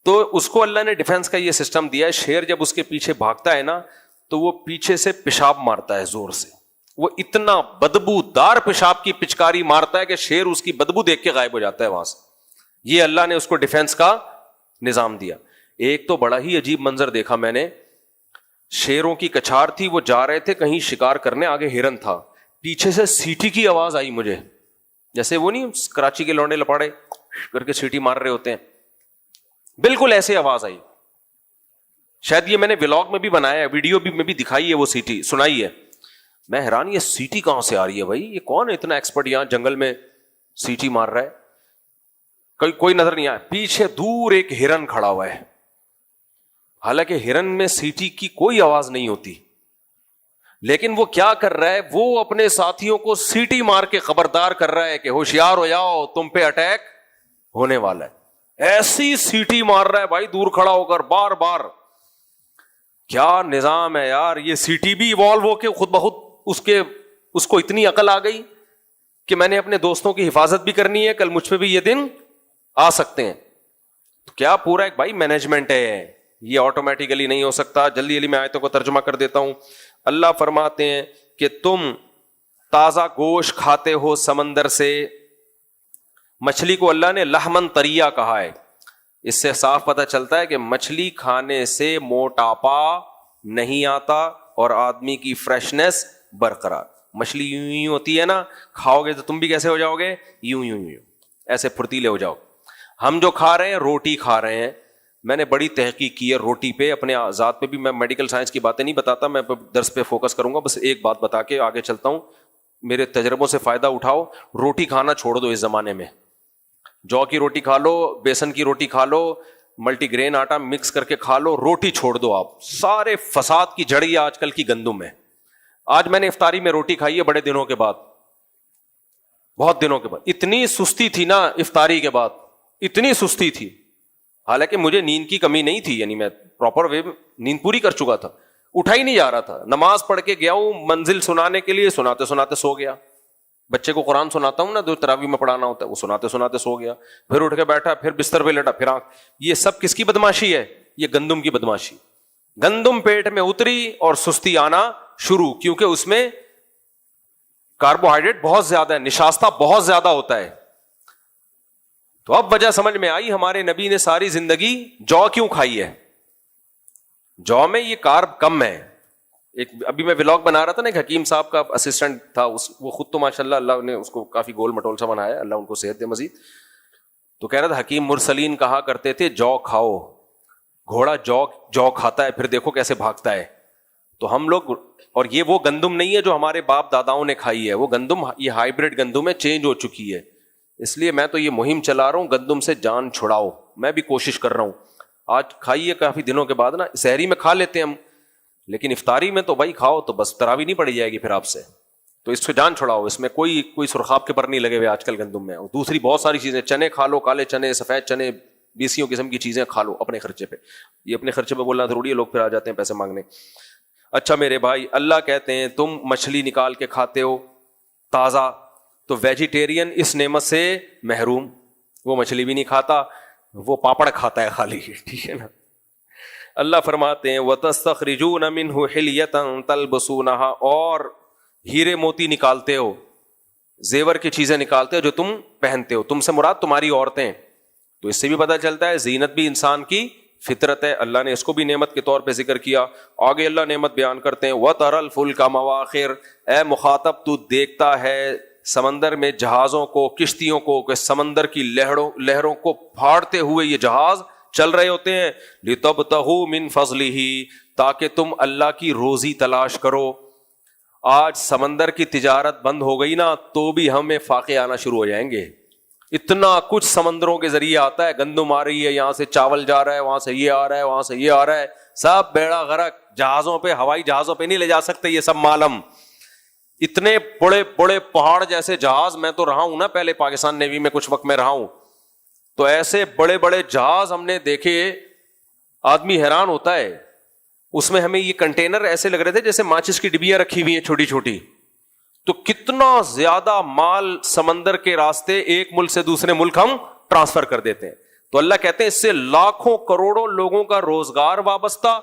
Speaker 2: تو اس کو اللہ نے ڈیفینس کا یہ سسٹم دیا ہے, شیر جب اس کے پیچھے بھاگتا ہے نا تو وہ پیچھے سے پیشاب مارتا ہے زور سے, وہ اتنا بدبو دار پیشاب کی پچکاری مارتا ہے کہ شیر اس کی بدبو دیکھ کے غائب ہو جاتا ہے وہاں سے. یہ اللہ نے اس کو ڈیفینس کا نظام دیا. ایک تو بڑا ہی عجیب منظر دیکھا میں نے, شیروں کی کچھار تھی, وہ جا رہے تھے کہیں شکار کرنے, آگے ہرن تھا, پیچھے سے سیٹی کی آواز آئی مجھے, جیسے وہ نہیں کراچی کے لونڈے لپاڑے کر کے سیٹی مار رہے ہوتے ہیں, بالکل ایسے آواز آئی. شاید یہ میں نے ولاگ میں بھی بنایا ہے, ویڈیو بھی میں بھی دکھائی ہے, وہ سیٹی سنائی ہے. میں حیران, یہ سیٹی کہاں سے آ رہی ہے بھائی, یہ کون ہے اتنا ایکسپرٹ یہاں جنگل میں سیٹی مار رہا ہے, کوئی نظر نہیں آیا. پیچھے دور ایک ہرن کھڑا ہوا ہے, حالانکہ ہرن میں سیٹی کی کوئی آواز نہیں ہوتی, لیکن وہ کیا کر رہا ہے, وہ اپنے ساتھیوں کو سیٹی مار کے خبردار کر رہا ہے کہ ہوشیار ہو جاؤ, تم پہ اٹیک ہونے والا ہے. ایسی سیٹی مار رہا ہے بھائی دور کھڑا ہو کر بار بار. کیا نظام ہے یار, یہ سیٹی بھی ایوالو ہو کے خود بخود اس کو اتنی عقل آ گئی کہ میں نے اپنے دوستوں کی حفاظت بھی کرنی ہے, کل مجھ پہ بھی یہ دن آ سکتے ہیں. تو کیا پورا ایک بھائی مینجمنٹ ہے, یہ آٹومیٹیکلی نہیں ہو سکتا. جلدی میں آیتوں کو ترجمہ کر دیتا ہوں. اللہ فرماتے ہیں کہ تم تازہ گوشت کھاتے ہو سمندر سے. مچھلی کو اللہ نے لحمن طریہ کہا ہے, اس سے صاف پتہ چلتا ہے کہ مچھلی کھانے سے موٹاپا نہیں آتا اور آدمی کی فریشنس برقرار. مچھلی یوں ہی ہوتی ہے نا, کھاؤ گے تو تم بھی کیسے ہو جاؤ گے, یوں ایسے پھرتیلے ہو جاؤ. ہم جو کھا رہے ہیں روٹی کھا رہے ہیں, میں نے بڑی تحقیق کی ہے روٹی پہ, اپنے ذات پہ بھی. میں میڈیکل سائنس کی باتیں نہیں بتاتا, میں درس پہ فوکس کروں گا, بس ایک بات بتا کے آگے چلتا ہوں. میرے تجربوں سے فائدہ اٹھاؤ. روٹی کھانا چھوڑ دو اس زمانے میں, جو کی روٹی کھا لو, بیسن کی روٹی کھا لو, ملٹی گرین آٹا مکس کر کے کھا لو, روٹی چھوڑ دو آپ. سارے فساد کی جڑی آج کل کی گندم ہے. آج میں نے افطاری میں روٹی کھائی ہے بڑے دنوں کے بعد, بہت دنوں کے بعد. اتنی سستی تھی نا افطاری کے بعد, اتنی سستی تھی, حالانکہ مجھے نیند کی کمی نہیں تھی, یعنی میں پراپر وے نیند پوری کر چکا تھا, اٹھا ہی نہیں جا رہا تھا. نماز پڑھ کے گیا ہوں منزل سنانے کے لیے, سناتے سناتے سو گیا. بچے کو قرآن سناتا ہوں نا, جو تراویح میں پڑھانا ہوتا ہے, وہ سناتے سناتے سو گیا. پھر اٹھ کے بیٹھا, پھر بستر پہ لیٹا, پھر آنکھ. یہ سب کس کی بدماشی ہے, یہ گندم کی بدماشی. گندم پیٹ میں اتری اور سستی آنا شروع, کیونکہ اس میں کاربوہائیڈریٹ بہت زیادہ ہے, نشاستہ بہت زیادہ ہوتا ہے. تو اب وجہ سمجھ میں آئی, ہمارے نبی نے ساری زندگی جو کیوں کھائی ہے. جو میں یہ کارب کم ہے. ایک ابھی میں ولاگ بنا رہا تھا نا, ایک حکیم صاحب کا اسسٹنٹ تھا, وہ خود تو ماشاءاللہ اللہ نے اس کو کافی گول مٹول سا بنایا, اللہ ان کو صحت دے مزید. تو کہہ رہا تھا حکیم مرسلین کہا کرتے تھے جو کھاؤ, گھوڑا جو کھاتا ہے پھر دیکھو کیسے بھاگتا ہے. تو ہم لوگ, اور یہ وہ گندم نہیں ہے جو ہمارے باپ داداؤں نے کھائی ہے, وہ گندم یہ ہائیبریڈ گندم ہے, چینج ہو چکی ہے. اس لیے میں تو یہ مہم چلا رہا ہوں, گندم سے جان چھڑاؤ. میں بھی کوشش کر رہا ہوں. آج کھائیے کافی دنوں کے بعد نا, سحری میں کھا لیتے ہیں ہم, لیکن افطاری میں تو بھائی کھاؤ تو بس تراویح نہیں پڑی جائے گی پھر آپ سے. تو اس سے جان چھڑاؤ, اس میں کوئی سرخاب کے پر نہیں لگے ہوئے آج کل گندم میں. اور دوسری بہت ساری چیزیں, چنے کھا لو, کالے چنے, سفید چنے, 20 قسم کی چیزیں کھا لو اپنے خرچے پہ. یہ اپنے خرچے پہ بولنا ضروری ہے, لوگ پھر آ جاتے ہیں پیسے مانگنے. اچھا میرے بھائی, اللہ کہتے ہیں تم مچھلی نکال کے کھاتے ہو تازہ, تو ویجیٹیرین اس نعمت سے محروم. وہ مچھلی بھی نہیں کھاتا, وہ پاپڑ کھاتا ہے خالی, ٹھیک ہے نا. اللہ فرماتے ہیں وَتَسْتَخْرِجُونَ مِنْهُ حِلْيَةً تَلْبَسُونَهَا, اور ہیرے موتی نکالتے ہو, زیور کی چیزیں نکالتے ہو جو تم پہنتے ہو. تم سے مراد تمہاری عورتیں. تو اس سے بھی پتہ چلتا ہے زینت بھی انسان کی فطرت ہے. اللہ نے اس کو بھی نعمت کے طور پہ ذکر کیا. آگے اللہ نعمت بیان کرتے ہیں وَتَرَى الْفُلْكَ مَوَاخِرَ, اے مخاطب تو دیکھتا ہے سمندر میں جہازوں کو, کشتیوں کو, کہ سمندر کی لہروں کو پھاڑتے ہوئے یہ جہاز چل رہے ہوتے ہیں. لِتَبْتَغُوا مِنْ فَضْلِهِ, تاکہ تم اللہ کی روزی تلاش کرو. آج سمندر کی تجارت بند ہو گئی نا تو بھی ہمیں فاقے آنا شروع ہو جائیں گے. اتنا کچھ سمندروں کے ذریعے آتا ہے, گندم آ رہی ہے, یہاں سے چاول جا رہا ہے, وہاں سے یہ آ رہا ہے, وہاں سے یہ آ رہا ہے, سب بیڑا غرق, جہازوں پہ, ہوائی جہازوں پہ نہیں لے جا سکتے یہ سب مال ہم. اتنے بڑے بڑے پہاڑ جیسے جہاز, میں تو رہا ہوں نا پہلے پاکستان نیوی میں کچھ وقت میں رہا ہوں, تو ایسے بڑے بڑے جہاز ہم نے دیکھے, آدمی حیران ہوتا ہے. اس میں ہمیں یہ کنٹینر ایسے لگ رہے تھے جیسے ماچس کی ڈبیاں رکھی ہوئی ہیں چھوٹی چھوٹی. تو کتنا زیادہ مال سمندر کے راستے ایک ملک سے دوسرے ملک ہم ٹرانسفر کر دیتے ہیں. تو اللہ کہتے ہیں اس سے لاکھوں کروڑوں لوگوں کا روزگار وابستہ.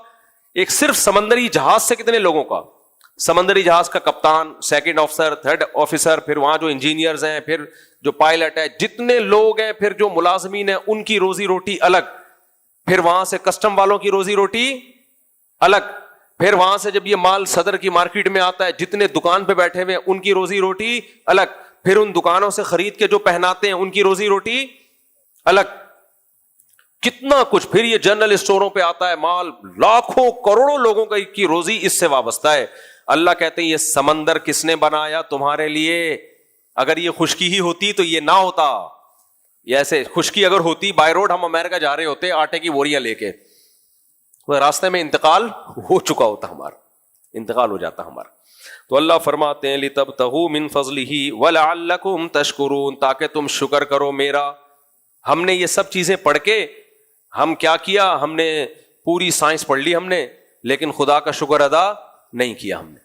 Speaker 2: ایک صرف سمندری جہاز سے کتنے لوگوں کا, سمندری جہاز کا کپتان, سیکنڈ آفیسر, تھرڈ آفیسر, پھر وہاں جو انجینئرز ہیں, پھر جو پائلٹ ہے, جتنے لوگ ہیں, پھر جو ملازمین ہیں ان کی روزی روٹی الگ, پھر وہاں سے کسٹم والوں کی روزی روٹی الگ, پھر وہاں سے جب یہ مال صدر کی مارکیٹ میں آتا ہے جتنے دکان پہ بیٹھے ہوئے ان کی روزی روٹی الگ, پھر ان دکانوں سے خرید کے جو پہناتے ہیں ان کی روزی روٹی الگ, کتنا کچھ. پھر یہ جنرل اسٹوروں پہ آتا ہے مال, لاکھوں کروڑوں لوگوں کی روزی اس سے وابستہ ہے. اللہ کہتے ہیں یہ سمندر کس نے بنایا تمہارے لیے, اگر یہ خشکی ہی ہوتی تو یہ نہ ہوتا. یہ ایسے خشکی اگر ہوتی, بائی روڈ ہم امریکہ جا رہے ہوتے آٹے کی بوریاں لے کے, راستے میں انتقال ہو چکا ہوتا, ہمارا انتقال ہو جاتا ہمارا. تو اللہ فرماتے ہیں لِتَبْتَغُوا مِن فَضْلِهِ وَلَعَلَّكُمْ تَشْكُرُونَ, تاکہ تم شکر کرو میرا. ہم نے یہ سب چیزیں پڑھ کے ہم کیا کیا, ہم نے پوری سائنس پڑھ لی ہم نے, لیکن خدا کا شکر ادا نہیں کیا ہم نے.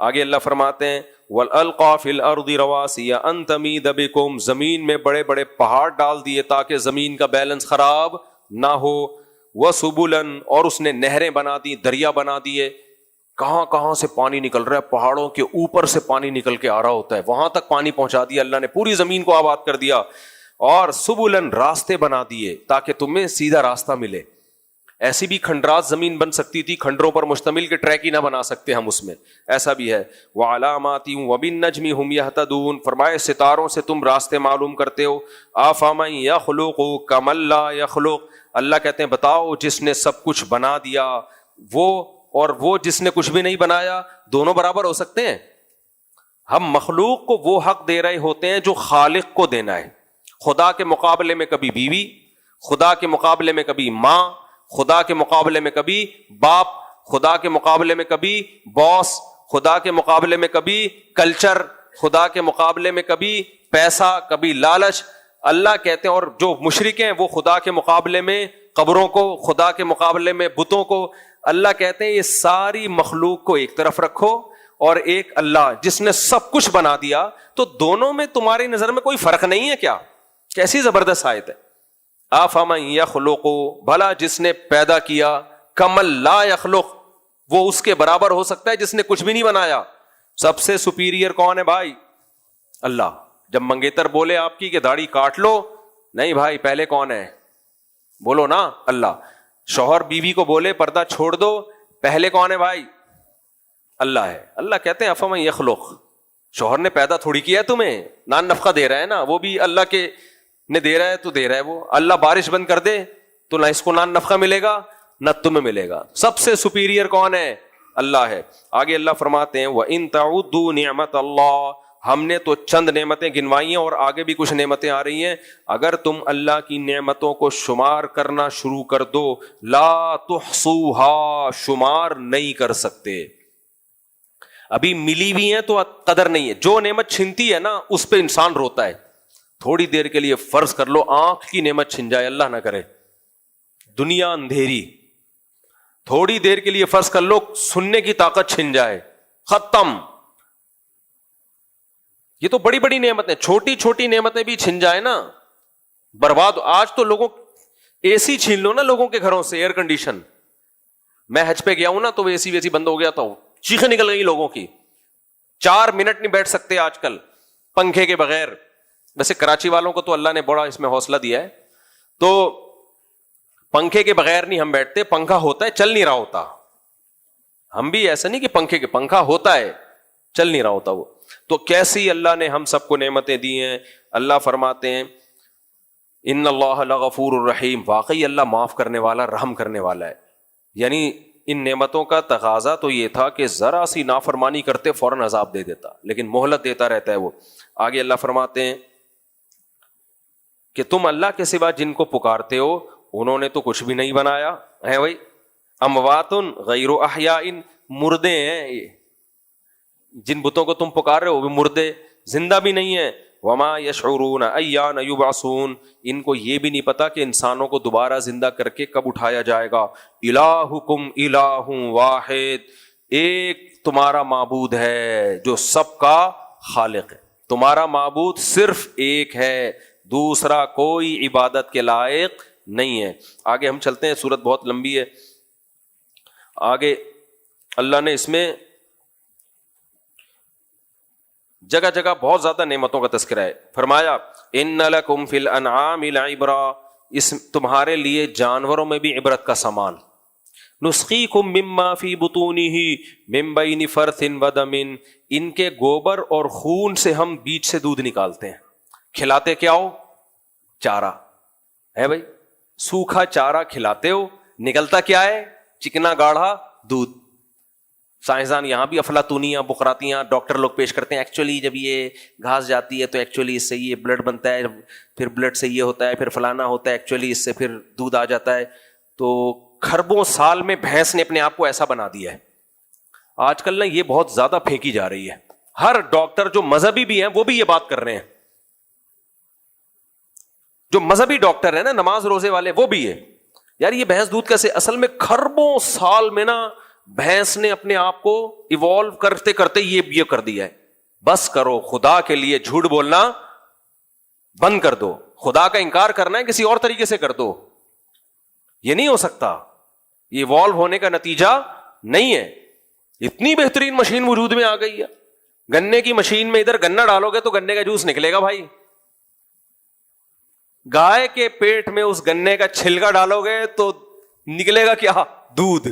Speaker 2: آگے اللہ فرماتے ہیں وَالْأَلْقَى فِي الْأَرْضِ رَوَاسِيَ أَن تَمِيدَ بِكُمْ, زمین میں بڑے بڑے پہاڑ ڈال دیے تاکہ زمین کا بیلنس خراب نہ ہو. وَسُبُلًا, اور اس نے نہریں بنا دی, دریا بنا دیے. کہاں کہاں سے پانی نکل رہا ہے, پہاڑوں کے اوپر سے پانی نکل کے آ رہا ہوتا ہے, وہاں تک پانی پہنچا دیا اللہ نے, پوری زمین کو آباد کر دیا. اور سبلن, راستے بنا دیے تاکہ تمہیں سیدھا راستہ ملے. ایسی بھی کھنڈرات زمین بن سکتی تھی, کھنڈروں پر مشتمل کے ٹریک ہی نہ بنا سکتے ہم اس میں, ایسا بھی ہے. وعلامات وبالنجم هم يهتدون, فرمائے ستاروں سے تم راستے معلوم کرتے ہو. افمن يخلق كمن لا يخلق, اللہ کہتے ہیں بتاؤ جس نے سب کچھ بنا دیا وہ اور وہ جس نے کچھ بھی نہیں بنایا, دونوں برابر ہو سکتے ہیں؟ ہم مخلوق کو وہ حق دے رہے ہوتے ہیں جو خالق کو دینا ہے. خدا کے مقابلے میں کبھی بیوی, خدا کے مقابلے میں کبھی ماں, خدا کے مقابلے میں کبھی باپ, خدا کے مقابلے میں کبھی باس, خدا کے مقابلے میں کبھی کلچر, خدا کے مقابلے میں کبھی پیسہ, کبھی لالچ. اللہ کہتے ہیں, اور جو مشرک ہیں وہ خدا کے مقابلے میں قبروں کو, خدا کے مقابلے میں بتوں کو. اللہ کہتے ہیں یہ ساری مخلوق کو ایک طرف رکھو اور ایک اللہ جس نے سب کچھ بنا دیا, تو دونوں میں تمہاری نظر میں کوئی فرق نہیں ہے کیا؟ کیسی زبردست آیت ہے. افمن یخلق, بھلا جس نے پیدا کیا, کمن لا یخلق, وہ اس کے برابر ہو سکتا ہے جس نے کچھ بھی نہیں بنایا. سب سے سپیریئر کون ہے بھائی؟ اللہ. جب منگیتر بولے آپ کی کہ داڑھی کاٹ لو, نہیں بھائی پہلے کون ہے؟ بولو نا اللہ. شوہر بیوی کو بولے پردہ چھوڑ دو, پہلے کون ہے بھائی؟ اللہ ہے. اللہ کہتے ہیں افمن یخلق, شوہر نے پیدا تھوڑی کیا تمہیں, نان نفقہ دے رہا ہے نا, وہ بھی اللہ کے نے دے رہا ہے تو دے رہا ہے وہ. اللہ بارش بند کر دے تو نہ اس کو نان نفقہ ملے گا نہ تمہیں ملے گا. سب سے سپیریئر کون ہے؟ اللہ ہے. آگے اللہ فرماتے ہیں وَإِن تَعُدُّوا نِعْمَةَ اللَّهِ, ہم نے تو چند نعمتیں گنوائی ہیں اور آگے بھی کچھ نعمتیں آ رہی ہیں. اگر تم اللہ کی نعمتوں کو شمار کرنا شروع کر دو, لا تحصوها, شمار نہیں کر سکتے. ابھی ملی ہوئی ہیں تو قدر نہیں ہے. جو نعمت چھنتی ہے نا اس پہ انسان روتا ہے. تھوڑی دیر کے لیے فرض کر لو آنکھ کی نعمت چھن جائے, اللہ نہ کرے, دنیا اندھیری. تھوڑی دیر کے لیے فرض کر لو سننے کی طاقت چھن جائے, ختم. یہ تو بڑی بڑی نعمتیں, چھوٹی چھوٹی نعمتیں بھی چھن جائے نا, برباد. آج تو لوگوں اے سی چھین لو نا لوگوں کے گھروں سے, ایئر کنڈیشن. میں حج پہ گیا ہوں نا تو اے سی ویسی بند ہو گیا, تو چیخیں نکل گئی لوگوں کی. 4 منٹ نہیں بیٹھ سکتے آج کل پنکھے کے بغیر. ویسے کراچی والوں کو تو اللہ نے بڑا اس میں حوصلہ دیا ہے, تو پنکھے کے بغیر نہیں ہم بیٹھتے, پنکھا ہوتا ہے چل نہیں رہا ہوتا. ہم بھی ایسا نہیں کہ پنکھا ہوتا ہے چل نہیں رہا ہوتا وہ. تو کیسی اللہ نے ہم سب کو نعمتیں دی ہیں. اللہ فرماتے ہیں ان اللہ لغفور الرحیم, واقعی اللہ معاف کرنے والا رحم کرنے والا ہے. یعنی ان نعمتوں کا تقاضا تو یہ تھا کہ ذرا سی نافرمانی کرتے فوراً عذاب دے دیتا, لیکن مہلت دیتا رہتا ہے وہ. آگے اللہ فرماتے ہیں کہ تم اللہ کے سوا جن کو پکارتے ہو انہوں نے تو کچھ بھی نہیں بنایا ہے بھائی. اموات غیر احیاء, مردے ہیں یہ, جن بتوں کو تم پکار رہے ہو وہ بھی مردے, زندہ بھی نہیں ہے. وما یشعرون ایان یبعثون, ان کو یہ بھی نہیں پتا کہ انسانوں کو دوبارہ زندہ کر کے کب اٹھایا جائے گا. الہکم الہ واحد, ایک تمہارا معبود ہے جو سب کا خالق ہے. تمہارا معبود صرف ایک ہے, دوسرا کوئی عبادت کے لائق نہیں ہے. آگے ہم چلتے ہیں, سورت بہت لمبی ہے. آگے اللہ نے اس میں جگہ جگہ بہت زیادہ نعمتوں کا تذکرہ ہے. فرمایا ان لکم فی الانعام لعبرہ, اس تمہارے لیے جانوروں میں بھی عبرت کا سامان. نسقیکم مما فی بطونہ من بین فرث ودم, ان کے گوبر اور خون سے ہم بیچ سے دودھ نکالتے ہیں. کھلاتے کیا ہو؟ چارہ ہے بھائی, سوکھا چارہ کھلاتے ہو, نکلتا کیا ہے؟ چکنا گاڑھا دودھ. سائنسدان یہاں بھی افلاطونیاں بقراتیاں ڈاکٹر لوگ پیش کرتے ہیں, ایکچولی جب یہ گھاس جاتی ہے تو ایکچولی اس سے یہ بلڈ بنتا ہے, پھر بلڈ سے یہ ہوتا ہے, پھر فلانا ہوتا ہے, ایکچولی اس سے پھر دودھ آ جاتا ہے. تو کھربوں سال میں بھینس نے اپنے آپ کو ایسا بنا دیا ہے. آج کل نا یہ بہت زیادہ پھینکی جا رہی ہے. ہر ڈاکٹر جو مذہبی بھی ہیں وہ بھی یہ بات کر رہے ہیں, جو مذہبی ڈاکٹر ہیں نا نماز روزے والے وہ بھی ہے. یار یہ بھینس دودھ کیسے؟ اصل میں کھربوں سال میں نا بھینس نے اپنے آپ کو ایوالو کرتے کرتے یہ کر دیا ہے. بس کرو, خدا کے لیے جھوٹ بولنا بند کر دو. خدا کا انکار کرنا ہے کسی اور طریقے سے کر دو, یہ نہیں ہو سکتا. یہ ایوالو ہونے کا نتیجہ نہیں ہے. اتنی بہترین مشین وجود میں آ گئی ہے. گنے کی مشین میں ادھر گنا ڈالو گے تو گنے کا جوس نکلے گا بھائی. گائے کے پیٹ میں اس گنے کا چھلکا ڈالو گے تو نکلے گا کیا؟ دودھ.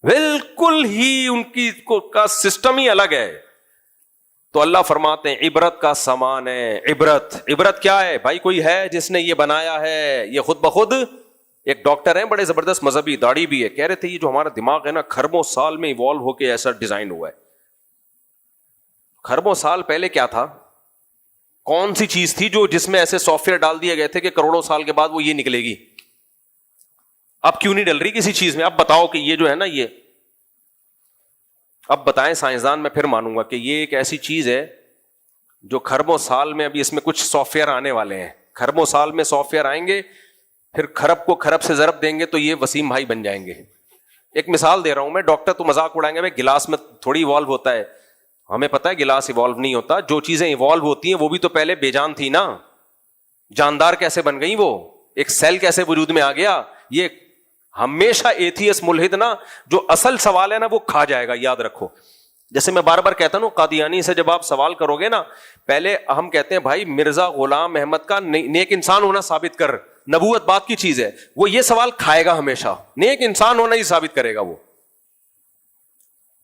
Speaker 2: بالکل ہی ان کی کا سسٹم ہی الگ ہے. تو اللہ فرماتے ہیں عبرت کا سامان ہے. عبرت کیا ہے بھائی؟ کوئی ہے جس نے یہ بنایا ہے؟ یہ خود بخود ایک ڈاکٹر ہیں بڑے زبردست مذہبی, داڑھی بھی ہے, کہہ رہے تھے یہ جو ہمارا دماغ ہے نا کھربوں سال میں ایوالو ہو کے ایسا ڈیزائن ہوا ہے. کھربوں سال پہلے کیا تھا؟ کون سی چیز تھی جو جس میں ایسے سافٹ ویئر ڈال دیے گئے تھے کہ کروڑوں سال کے بعد وہ یہ نکلے گی؟ اب کیوں نہیں ڈل رہی کسی چیز میں؟ اب بتاؤ کہ یہ جو ہے نا یہ, اب بتائیں سائنسدان, میں پھر مانوں گا کہ یہ ایک ایسی چیز ہے جو کھربوں سال میں, ابھی اس میں کچھ سافٹ ویئر آنے والے ہیں, کھربوں سال میں سافٹ ویئر آئیں گے, پھر کھرب کو کھرب سے ضرب دیں گے تو یہ وسیم بھائی بن جائیں گے. ایک مثال دے رہا ہوں میں, ڈاکٹر تو مذاق اڑائیں گے بھائی گلاس میں تھوڑی ایوالو ہوتا ہے. ہمیں پتا ہے گلاس ایوالو نہیں ہوتا. جو چیزیں ایوالو ہوتی ہیں وہ بھی تو پہلے بے جان تھی نا. جاندار کیسے بن گئی وہ؟ ایک سیل کیسے وجود میں آ گیا؟ یہ ہمیشہ ایتھیس ملحد نا جو اصل سوال ہے نا وہ کھا جائے گا, یاد رکھو. جیسے میں بار بار کہتا ہوں قادیانی سے جب آپ سوال کرو گے نا, پہلے ہم کہتے ہیں بھائی مرزا غلام احمد کا نیک انسان ہونا ثابت کر, نبوت بات کی چیز ہے. وہ یہ سوال کھائے گا ہمیشہ, نیک انسان ہونا ہی ثابت کرے گا.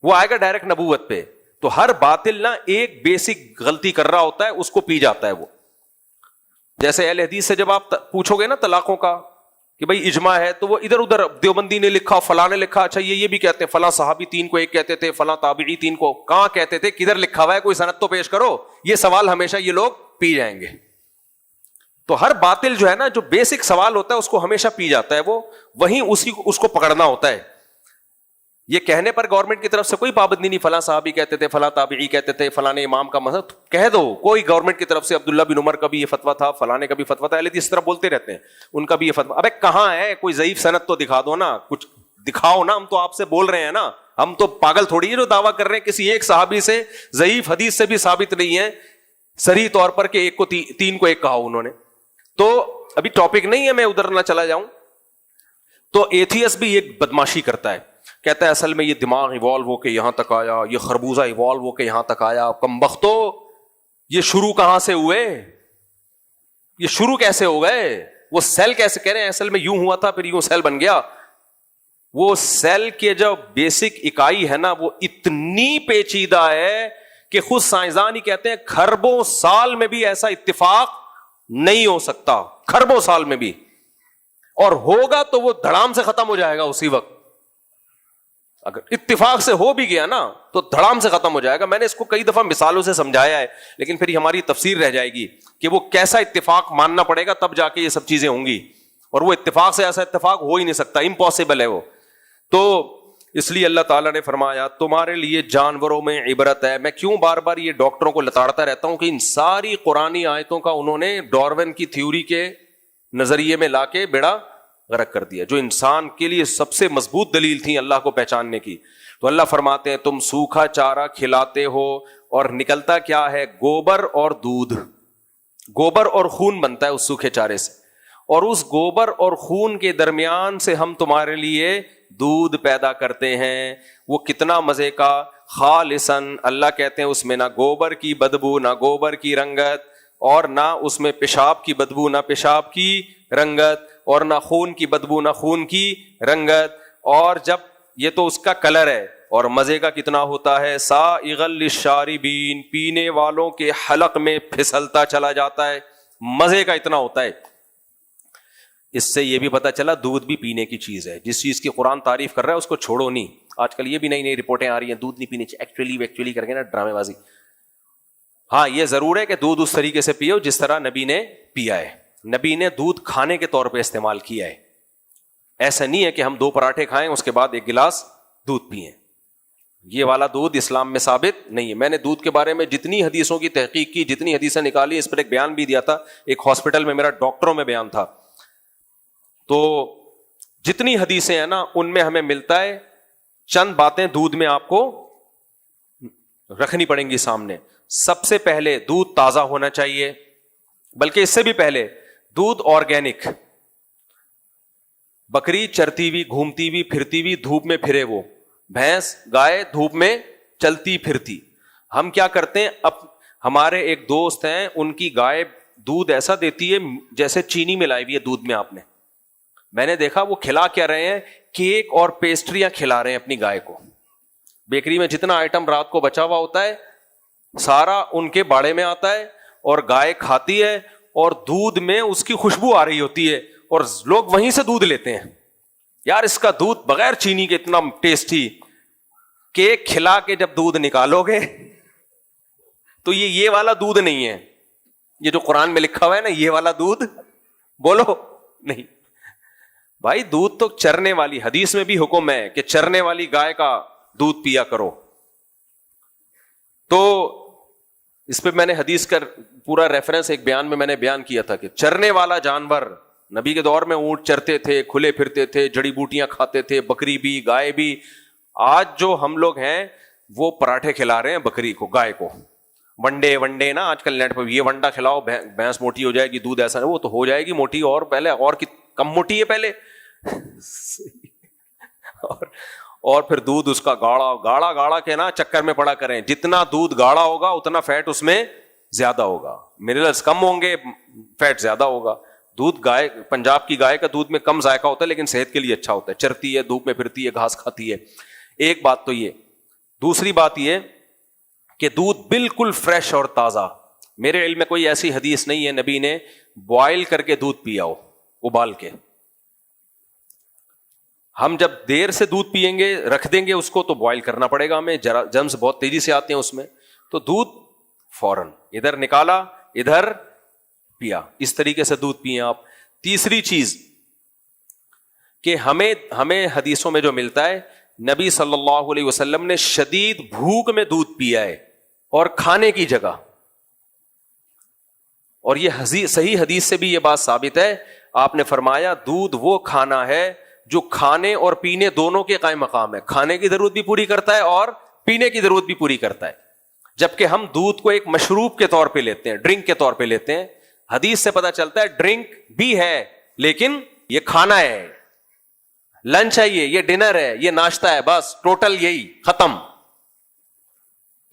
Speaker 2: وہ آئے گا ڈائریکٹ نبوت پہ. تو ہر باطل نا ایک بیسک غلطی کر رہا ہوتا ہے, اس کو پی جاتا ہے وہ. جیسے اہل حدیث سے جب آپ پوچھو گے نا طلاقوں کا کہ بھائی اجماع ہے, تو وہ ادھر ادھر دیوبندی نے لکھا, فلاں نے لکھا, اچھا یہ بھی کہتے ہیں فلاں صحابی 3 کو 1 کہتے تھے, فلاں تابعی 3 کو. کہاں کہتے تھے؟ کدھر لکھا ہوا ہے؟ کوئی سند تو پیش کرو. یہ سوال ہمیشہ یہ لوگ پی جائیں گے. تو ہر باطل جو ہے نا, جو بیسک سوال ہوتا ہے اس کو ہمیشہ پی جاتا ہے وہ, وہیں اس کو پکڑنا ہوتا ہے. یہ کہنے پر گورنمنٹ کی طرف سے کوئی پابندی نہیں, فلاں صحابی کہتے تھے, فلاں تابعی کہتے تھے, فلاں امام کا مذہب کہہ دو. کوئی گورنمنٹ کی طرف سے عبداللہ بن عمر کا بھی یہ فتویٰ تھا, فلاں کا بھی فتویٰ تھا, اس طرح بولتے رہتے ہیں, ان کا بھی یہ فتویٰ. ابے کہاں ہے؟ کوئی ضعیف سند تو دکھا دو نا, کچھ دکھاؤ نا. ہم تو آپ سے بول رہے ہیں نا, ہم تو پاگل تھوڑی ہے جو دعویٰ کر رہے ہیں کسی ایک صحابی سے ضعیف حدیث سے بھی ثابت نہیں ہے صریح طور پر کہ 1 کو 3 کو 1 کہا انہوں نے. تو ابھی ٹاپک نہیں ہے, میں ادھر نہ چلا جاؤں. تو ایتھیس بھی ایک بدماشی کرتا ہے, کہتا ہے اصل میں یہ دماغ ایوالو ہو کے یہاں تک آیا, یہ خربوزہ ایوالو ہو کے یہاں تک آیا. کمبختو, یہ شروع کہاں سے ہوئے؟ یہ شروع کیسے ہو گئے؟ وہ سیل کیسے کہہ رہے ہیں اصل میں یوں ہوا تھا پھر یوں سیل بن گیا. وہ سیل کے جو بیسک اکائی ہے نا وہ اتنی پیچیدہ ہے کہ خود سائنسدان ہی کہتے ہیں کھربوں سال میں بھی ایسا اتفاق نہیں ہو سکتا, کھربوں سال میں بھی. اور ہوگا تو وہ دھڑام سے ختم ہو جائے گا اسی وقت. اگر اتفاق سے ہو بھی گیا نا تو دھڑام سے ختم ہو جائے گا. میں نے اس کو کئی دفعہ مثالوں سے سمجھایا ہے, لیکن پھر ہماری تفسیر رہ جائے گی کہ وہ کیسا اتفاق ماننا پڑے گا تب جا کے یہ سب چیزیں ہوں گی, اور وہ اتفاق سے ایسا اتفاق ہو ہی نہیں سکتا, امپاسبل ہے وہ. تو اس لیے اللہ تعالیٰ نے فرمایا تمہارے لیے جانوروں میں عبرت ہے. میں کیوں بار بار یہ ڈاکٹروں کو لتاڑتا رہتا ہوں کہ ان ساری قرآنی آیتوں کا انہوں نے ڈارون کی تھیوری کے نظریے میں لا کے بیڑا غرق کر دیا, جو انسان کے لیے سب سے مضبوط دلیل تھی اللہ کو پہچاننے کی. تو اللہ فرماتے ہیں تم سوکھا چارہ کھلاتے ہو اور نکلتا کیا ہے, گوبر اور دودھ. گوبر اور خون بنتا ہے اس سوکھے چارے سے, اور اس گوبر اور خون کے درمیان سے ہم تمہارے لیے دودھ پیدا کرتے ہیں. وہ کتنا مزے کا, خالصاً, اللہ کہتے ہیں اس میں نہ گوبر کی بدبو نہ گوبر کی رنگت, اور نہ اس میں پیشاب کی بدبو نہ پیشاب کی رنگت, اور نہ خون کی بدبو نہ خون کی رنگت. اور جب یہ تو اس کا کلر ہے, اور مزے کا کتنا ہوتا ہے, سائغ للشاربین, پینے والوں کے حلق میں پھسلتا چلا جاتا ہے, مزے کا اتنا ہوتا ہے. اس سے یہ بھی پتا چلا دودھ بھی پینے کی چیز ہے. جس چیز کی قرآن تعریف کر رہا ہے اس کو چھوڑو نہیں. آج کل یہ بھی نئی نئی رپورٹیں آ رہی ہیں دودھ نہیں پینے چاہیے, ایکچولی کر کے نا ڈرامے بازی. ہاں یہ ضرور ہے کہ دودھ اس طریقے سے پیو جس طرح نبی نے پیا ہے. نبی نے دودھ کھانے کے طور پہ استعمال کیا ہے. ایسا نہیں ہے کہ ہم 2 پراٹھے کھائیں اس کے بعد 1 گلاس دودھ پئیں. یہ والا دودھ اسلام میں ثابت نہیں ہے. میں نے دودھ کے بارے میں جتنی حدیثوں کی تحقیق کی, جتنی حدیثیں نکالی, اس پر ایک بیان بھی دیا تھا. ایک ہاسپٹل میں میرا ڈاکٹروں میں بیان تھا. تو جتنی حدیثیں ہیں نا ان میں ہمیں ملتا ہے چند باتیں دودھ میں آپ کو رکھنی پڑیں گی سامنے. سب سے پہلے دودھ تازہ ہونا چاہیے, بلکہ اس سے بھی پہلے دودھ آرگینک. بکری چرتی ہوئی, گھومتی ہوئی, پھرتی ہوئی, دھوپ میں پھرے, وہ بھینس گائے دھوپ میں چلتی پھرتی. ہم کیا کرتے ہیں, اب ہمارے ایک دوست ہیں ان کی گائے دودھ ایسا دیتی ہے جیسے چینی ملائی ہوئی ہے دودھ میں. آپ نے, میں نے دیکھا وہ کھلا کیا رہے ہیں, کیک اور پیسٹریاں کھلا رہے ہیں اپنی گائے کو. بیکری میں جتنا آئٹم رات کو بچا ہوا ہوتا ہے سارا ان کے باڑے میں آتا ہے, اور گائے کھاتی ہے, اور دودھ میں اس کی خوشبو آ رہی ہوتی ہے, اور لوگ وہیں سے دودھ لیتے ہیں. یار اس کا دودھ بغیر چینی کے اتنا ٹیسٹی. کیک کھلا کے جب دودھ نکالو گے تو یہ والا دودھ نہیں ہے, یہ جو قرآن میں لکھا ہوا ہے نا یہ والا دودھ, بولو نہیں بھائی. دودھ تو چرنے والی, حدیث میں بھی حکم ہے کہ چرنے والی گائے کا دودھ پیا کرو. تو اس پہ میں نے حدیث کا پورا ریفرنس ایک بیان میں نے بیان کیا تھا کہ چرنے والا جانور, نبی کے دور میں اونٹ چرتے تھے, کھلے پھرتے تھے, جڑی بوٹیاں کھاتے تھے, بکری بھی گائے بھی. آج جو ہم لوگ ہیں وہ پراٹھے کھلا رہے ہیں بکری کو, گائے کو. ونڈے نا آج کل نیٹ پہ, یہ ونڈا کھلاؤ بھینس موٹی ہو جائے گی, دودھ ایسا نہیں, وہ تو ہو جائے گی موٹی, اور پہلے اور کم موٹی ہے پہلے. اور پھر دودھ اس کا گاڑا کے نا چکر میں پڑا کریں. جتنا دودھ گاڑا ہوگا اتنا فیٹ اس میں زیادہ ہوگا, منرلز کم ہوں گے, فیٹ زیادہ ہوگا. دودھ گائے, پنجاب کی گائے کا دودھ میں کم ذائقہ ہوتا ہے لیکن صحت کے لیے اچھا ہوتا ہے. چرتی ہے, دھوپ میں پھرتی ہے, گھاس کھاتی ہے. ایک بات تو یہ. دوسری بات یہ کہ دودھ بالکل فریش اور تازہ. میرے علم میں کوئی ایسی حدیث نہیں ہے نبی نے بوائل کر کے دودھ پیا ہو, ابال کے. ہم جب دیر سے دودھ پیئیں گے, رکھ دیں گے اس کو, تو بوائل کرنا پڑے گا ہمیں, جرمز بہت تیزی سے آتے ہیں اس میں. تو دودھ فوراً ادھر نکالا ادھر پیا, اس طریقے سے دودھ پیئیں آپ. تیسری چیز کہ ہمیں حدیثوں میں جو ملتا ہے, نبی صلی اللہ علیہ وسلم نے شدید بھوک میں دودھ پیا ہے, اور کھانے کی جگہ. اور یہ صحیح حدیث سے بھی یہ بات ثابت ہے. آپ نے فرمایا دودھ وہ کھانا ہے جو کھانے اور پینے دونوں کے قائم مقام ہے. کھانے کی ضرورت بھی پوری کرتا ہے اور پینے کی ضرورت بھی پوری کرتا ہے. جبکہ ہم دودھ کو ایک مشروب کے طور پہ لیتے ہیں, ڈرنک کے طور پہ لیتے ہیں. حدیث سے پتا چلتا ہے ڈرنک بھی ہے لیکن یہ کھانا ہے, لنچ ہے, یہ ڈنر ہے, یہ ناشتہ ہے, بس ٹوٹل یہی ختم.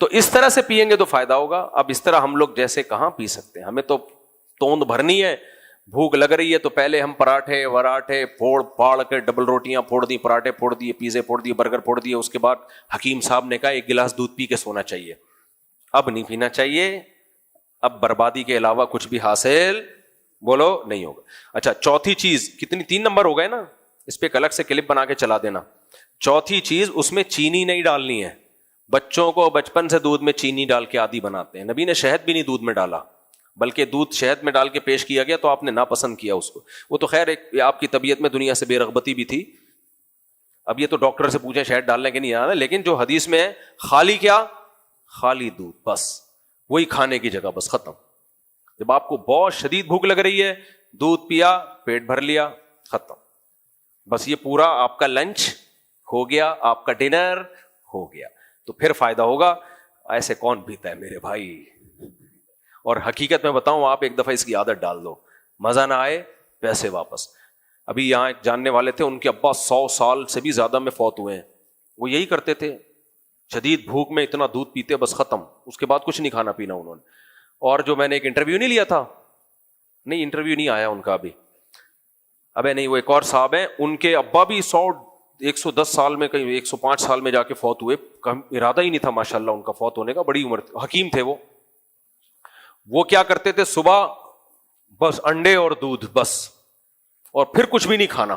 Speaker 2: تو اس طرح سے پیئیں گے تو فائدہ ہوگا. اب اس طرح ہم لوگ جیسے کہاں پی سکتے ہیں, ہمیں تو توند بھرنی ہے, بھوک لگ رہی ہے, تو پہلے ہم پراٹھے وراٹھے پھوڑ پاڑ کے, ڈبل روٹیاں پھوڑ دی, پراٹھے پھوڑ دیے, پیزے پھوڑ دیے, برگر پھوڑ دیے. اس کے بعد حکیم صاحب نے کہا 1 گلاس دودھ پی کے سونا چاہیے. اب نہیں پینا چاہیے, اب بربادی کے علاوہ کچھ بھی حاصل بولو نہیں ہوگا. اچھا چوتھی چیز, کتنی 3 نمبر ہو گئے نا, اس پہ ایک الگ سے کلپ بنا کے چلا دینا. چوتھی چیز اس میں چینی نہیں ڈالنی ہے. بچوں کو بچپن سے دودھ میں چینی ڈال کے عادی بناتے ہیں. نبی نے شہد بھی نہیں دودھ میں ڈالا, بلکہ دودھ شہد میں ڈال کے پیش کیا گیا تو آپ نے ناپسند کیا اس کو. وہ تو خیر ایک آپ کی طبیعت میں دنیا سے بے رغبتی بھی تھی. اب یہ تو ڈاکٹر سے پوچھیں شہد ڈالنے کے نہیں آنا, لیکن جو حدیث میں ہے خالی کیا, خالی دودھ, بس وہی کھانے کی جگہ, بس ختم. جب آپ کو بہت شدید بھوک لگ رہی ہے, دودھ پیا, پیٹ بھر لیا, ختم. بس یہ پورا آپ کا لنچ ہو گیا, آپ کا ڈنر ہو گیا, تو پھر فائدہ ہوگا. ایسے کون پیتا ہے میرے بھائی؟ اور حقیقت میں بتاؤں, آپ ایک دفعہ اس کی عادت ڈال دو, مزہ نہ آئے پیسے واپس. ابھی یہاں ایک جاننے والے تھے, ان کے ابا 100 سال سے بھی زیادہ میں فوت ہوئے ہیں. وہ یہی کرتے تھے, شدید بھوک میں اتنا دودھ پیتے بس ختم, اس کے بعد کچھ نہیں کھانا پینا انہوں نے. اور جو میں نے ایک انٹرویو نہیں لیا تھا, نہیں انٹرویو نہیں آیا ان کا ابھی, ابے نہیں, وہ ایک اور صاحب ہیں, ان کے ابا بھی 110 سال میں, کہیں 105 سال میں جا کے فوت ہوئے. ارادہ ہی نہیں تھا ماشاءاللہ ان کا فوت ہونے کا, بڑی عمر, حکیم تھے وہ. وہ کیا کرتے تھے, صبح بس انڈے اور دودھ بس, اور پھر کچھ بھی نہیں کھانا.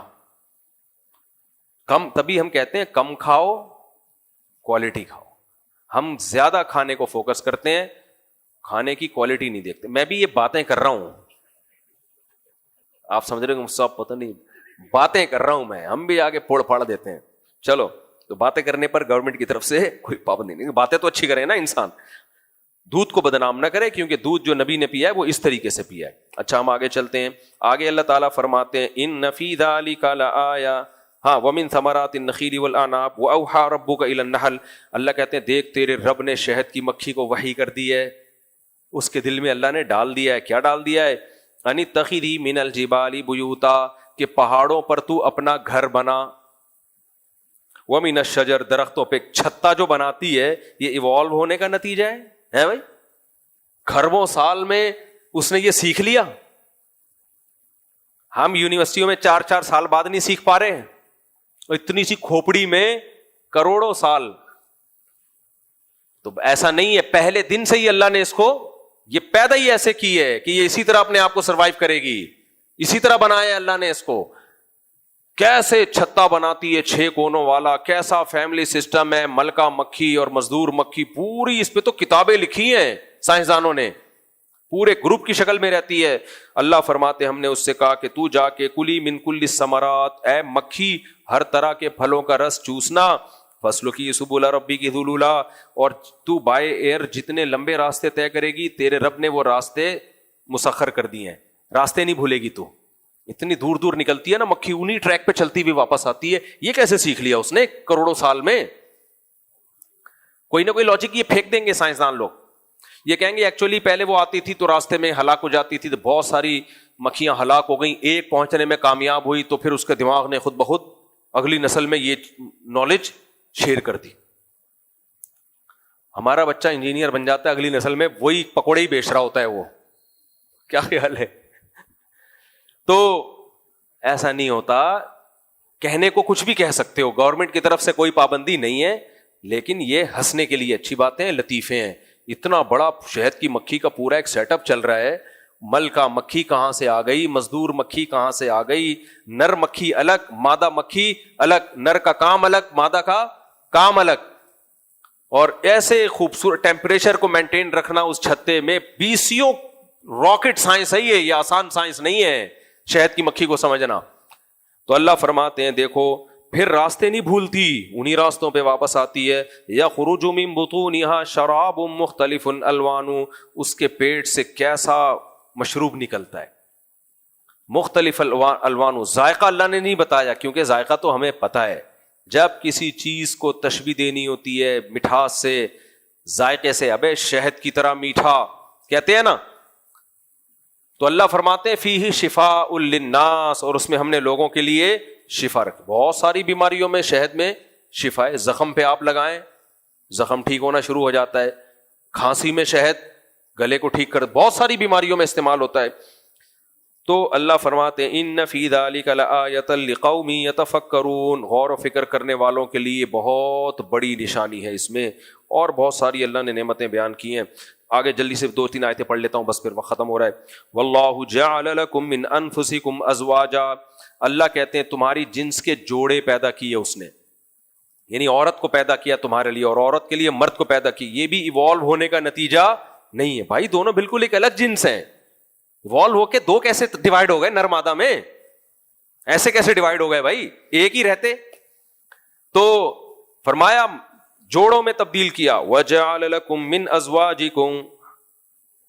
Speaker 2: کم, تبھی ہم کہتے ہیں کم کھاؤ کوالٹی کھاؤ. ہم زیادہ کھانے کو فوکس کرتے ہیں, کھانے کی کوالٹی نہیں دیکھتے. میں بھی یہ باتیں کر رہا ہوں, آپ سمجھ رہے ہیں سب پتہ نہیں, باتیں کر رہا ہوں میں, ہم بھی آگے پھوڑ پھاڑ دیتے ہیں. چلو, تو باتیں کرنے پر گورنمنٹ کی طرف سے کوئی پابندی نہیں, باتیں تو اچھی کرے نا انسان, دودھ کو بدنام نہ کرے, کیونکہ دودھ جو نبی نے پیا ہے وہ اس طریقے سے پیا ہے. اچھا ہم آگے چلتے ہیں. آگے اللہ تعالیٰ فرماتے ہیں ان فی ذلک لآیہ, ہاں, ومن ثمرات النخیل والعناب واوحى ربک الی النحل. اللہ کہتے ہیں دیکھ تیرے رب نے شہد کی مکھی کو وحی کر دی ہے, اس کے دل میں اللہ نے ڈال دیا ہے. کیا ڈال دیا ہے؟ ان اتخذی من الجبال بیوتا, کہ پہاڑوں پر تو اپنا گھر بنا. ومن الشجر, درختوں پہ چھتا جو بناتی ہے, یہ ایوالو ہونے کا نتیجہ ہے بھائی. کھربوں سال میں اس نے یہ سیکھ لیا. ہم یونیورسٹیوں میں 4 سال بعد نہیں سیکھ پا رہے ہیں, اتنی سی کھوپڑی میں کروڑوں سال. تو ایسا نہیں ہے, پہلے دن سے ہی اللہ نے اس کو یہ پیدا ہی ایسے کی ہے کہ یہ اسی طرح اپنے آپ کو سروائیو کرے گی. اسی طرح بنایا ہے اللہ نے اس کو. کیسے چھتا بناتی ہے 6 کونوں والا, کیسا فیملی سسٹم ہے, ملکہ مکھی اور مزدور مکھی, پوری اس پہ تو کتابیں لکھی ہیں سائنسدانوں نے, پورے گروپ کی شکل میں رہتی ہے. اللہ فرماتے ہم نے اس سے کہا کہ تو جا کے کلی من کل الثمرات, اے مکھی ہر طرح کے پھلوں کا رس چوسنا. فسلکی سبل ربک ذللا, اور تو بائے ایئر جتنے لمبے راستے طے کرے گی تیرے رب نے وہ راستے مسخر کر دیے ہیں, راستے نہیں بھولے گی تو. اتنی دور دور نکلتی ہے نا مکھی, انہی ٹریک پہ چلتی ہوئی واپس آتی ہے. یہ کیسے سیکھ لیا اس نے کروڑوں سال میں؟ کوئی نہ کوئی لاجک یہ پھینک دیں گے سائنسدان لوگ. یہ کہیں گے ایکچولی پہلے وہ آتی تھی تو راستے میں ہلاک ہو جاتی تھی, تو بہت ساری مکھیاں ہلاک ہو گئیں, ایک پہنچنے میں کامیاب ہوئی تو پھر اس کے دماغ نے خود بخود اگلی نسل میں یہ نالج شیئر کر دی. ہمارا بچہ انجینئر بن جاتا ہے, اگلی نسل میں وہی پکوڑے ہی بیچ رہا ہوتا ہے. وہ کیا خیال ہے؟ تو ایسا نہیں ہوتا. کہنے کو کچھ بھی کہہ سکتے ہو, گورنمنٹ کی طرف سے کوئی پابندی نہیں ہے, لیکن یہ ہنسنے کے لیے اچھی باتیں, لطیفے ہیں. اتنا بڑا شہد کی مکھی کا پورا ایک سیٹ اپ چل رہا ہے. ملکہ مکھی کہاں سے آ گئی, مزدور مکھی کہاں سے آ گئی, نر مکھی الگ, مادہ مکھی الگ, نر کا کام الگ, مادہ کا کام الگ. اور ایسے خوبصورت ٹیمپریچر کو مینٹین رکھنا اس چھتے میں, بیسیوں راکٹ سائنس ہے یہ آسان سائنس نہیں ہے شہد کی مکھی کو سمجھنا. تو اللہ فرماتے ہیں دیکھو پھر راستے نہیں بھولتی, انہی راستوں پہ واپس آتی ہے. یخرج من بطونها شراب مختلف الوان, اس کے پیٹ سے کیسا مشروب نکلتا ہے, مختلف الوان. ذائقہ اللہ نے نہیں بتایا, کیونکہ ذائقہ تو ہمیں پتا ہے. جب کسی چیز کو تشبیہ دینی ہوتی ہے مٹھاس سے, ذائقے سے, ابے شہد کی طرح میٹھا کہتے ہیں نا, تو اللہ فرماتے ہیں فیہ شفاء للناس, اور اس میں ہم نے لوگوں کے لیے شفا رکھی. بہت ساری بیماریوں میں شہد میں شفا ہے. زخم پہ آپ لگائیں, زخم ٹھیک ہونا شروع ہو جاتا ہے. کھانسی میں شہد گلے کو ٹھیک کر, بہت ساری بیماریوں میں استعمال ہوتا ہے. تو اللہ فرماتے ہیں ان فی ذلک لآیۃ لقوم یتفکرون, غور و فکر کرنے والوں کے لیے بہت بڑی نشانی ہے اس میں. اور بہت ساری اللہ نے نعمتیں بیان کی ہیں. آگے جلدی سے 2-3 آیتیں پڑھ لیتا ہوں, بس پھر وقت ختم ہو رہا ہے. واللہ جعل لکم من انفسکم ازواجا, اللہ کہتے ہیں تمہاری جنس کے جوڑے پیدا کیے اس نے. یعنی عورت کو پیدا کیا تمہارے لیے اور عورت کے لیے مرد کو پیدا کی, یہ بھی ایوالو ہونے کا نتیجہ نہیں ہے بھائی. دونوں بالکل ایک الگ جنس ہیں. ایوالو ہو کے دو کیسے ڈیوائڈ ہو گئے نر مادہ میں؟ ایسے کیسے ڈیوائڈ ہو گئے بھائی؟ ایک ہی رہتے. تو فرمایا جوڑوں میں تبدیل کیا. وَجَعَلَ لَكُم مِّنْ أَزْوَاجِكُمْ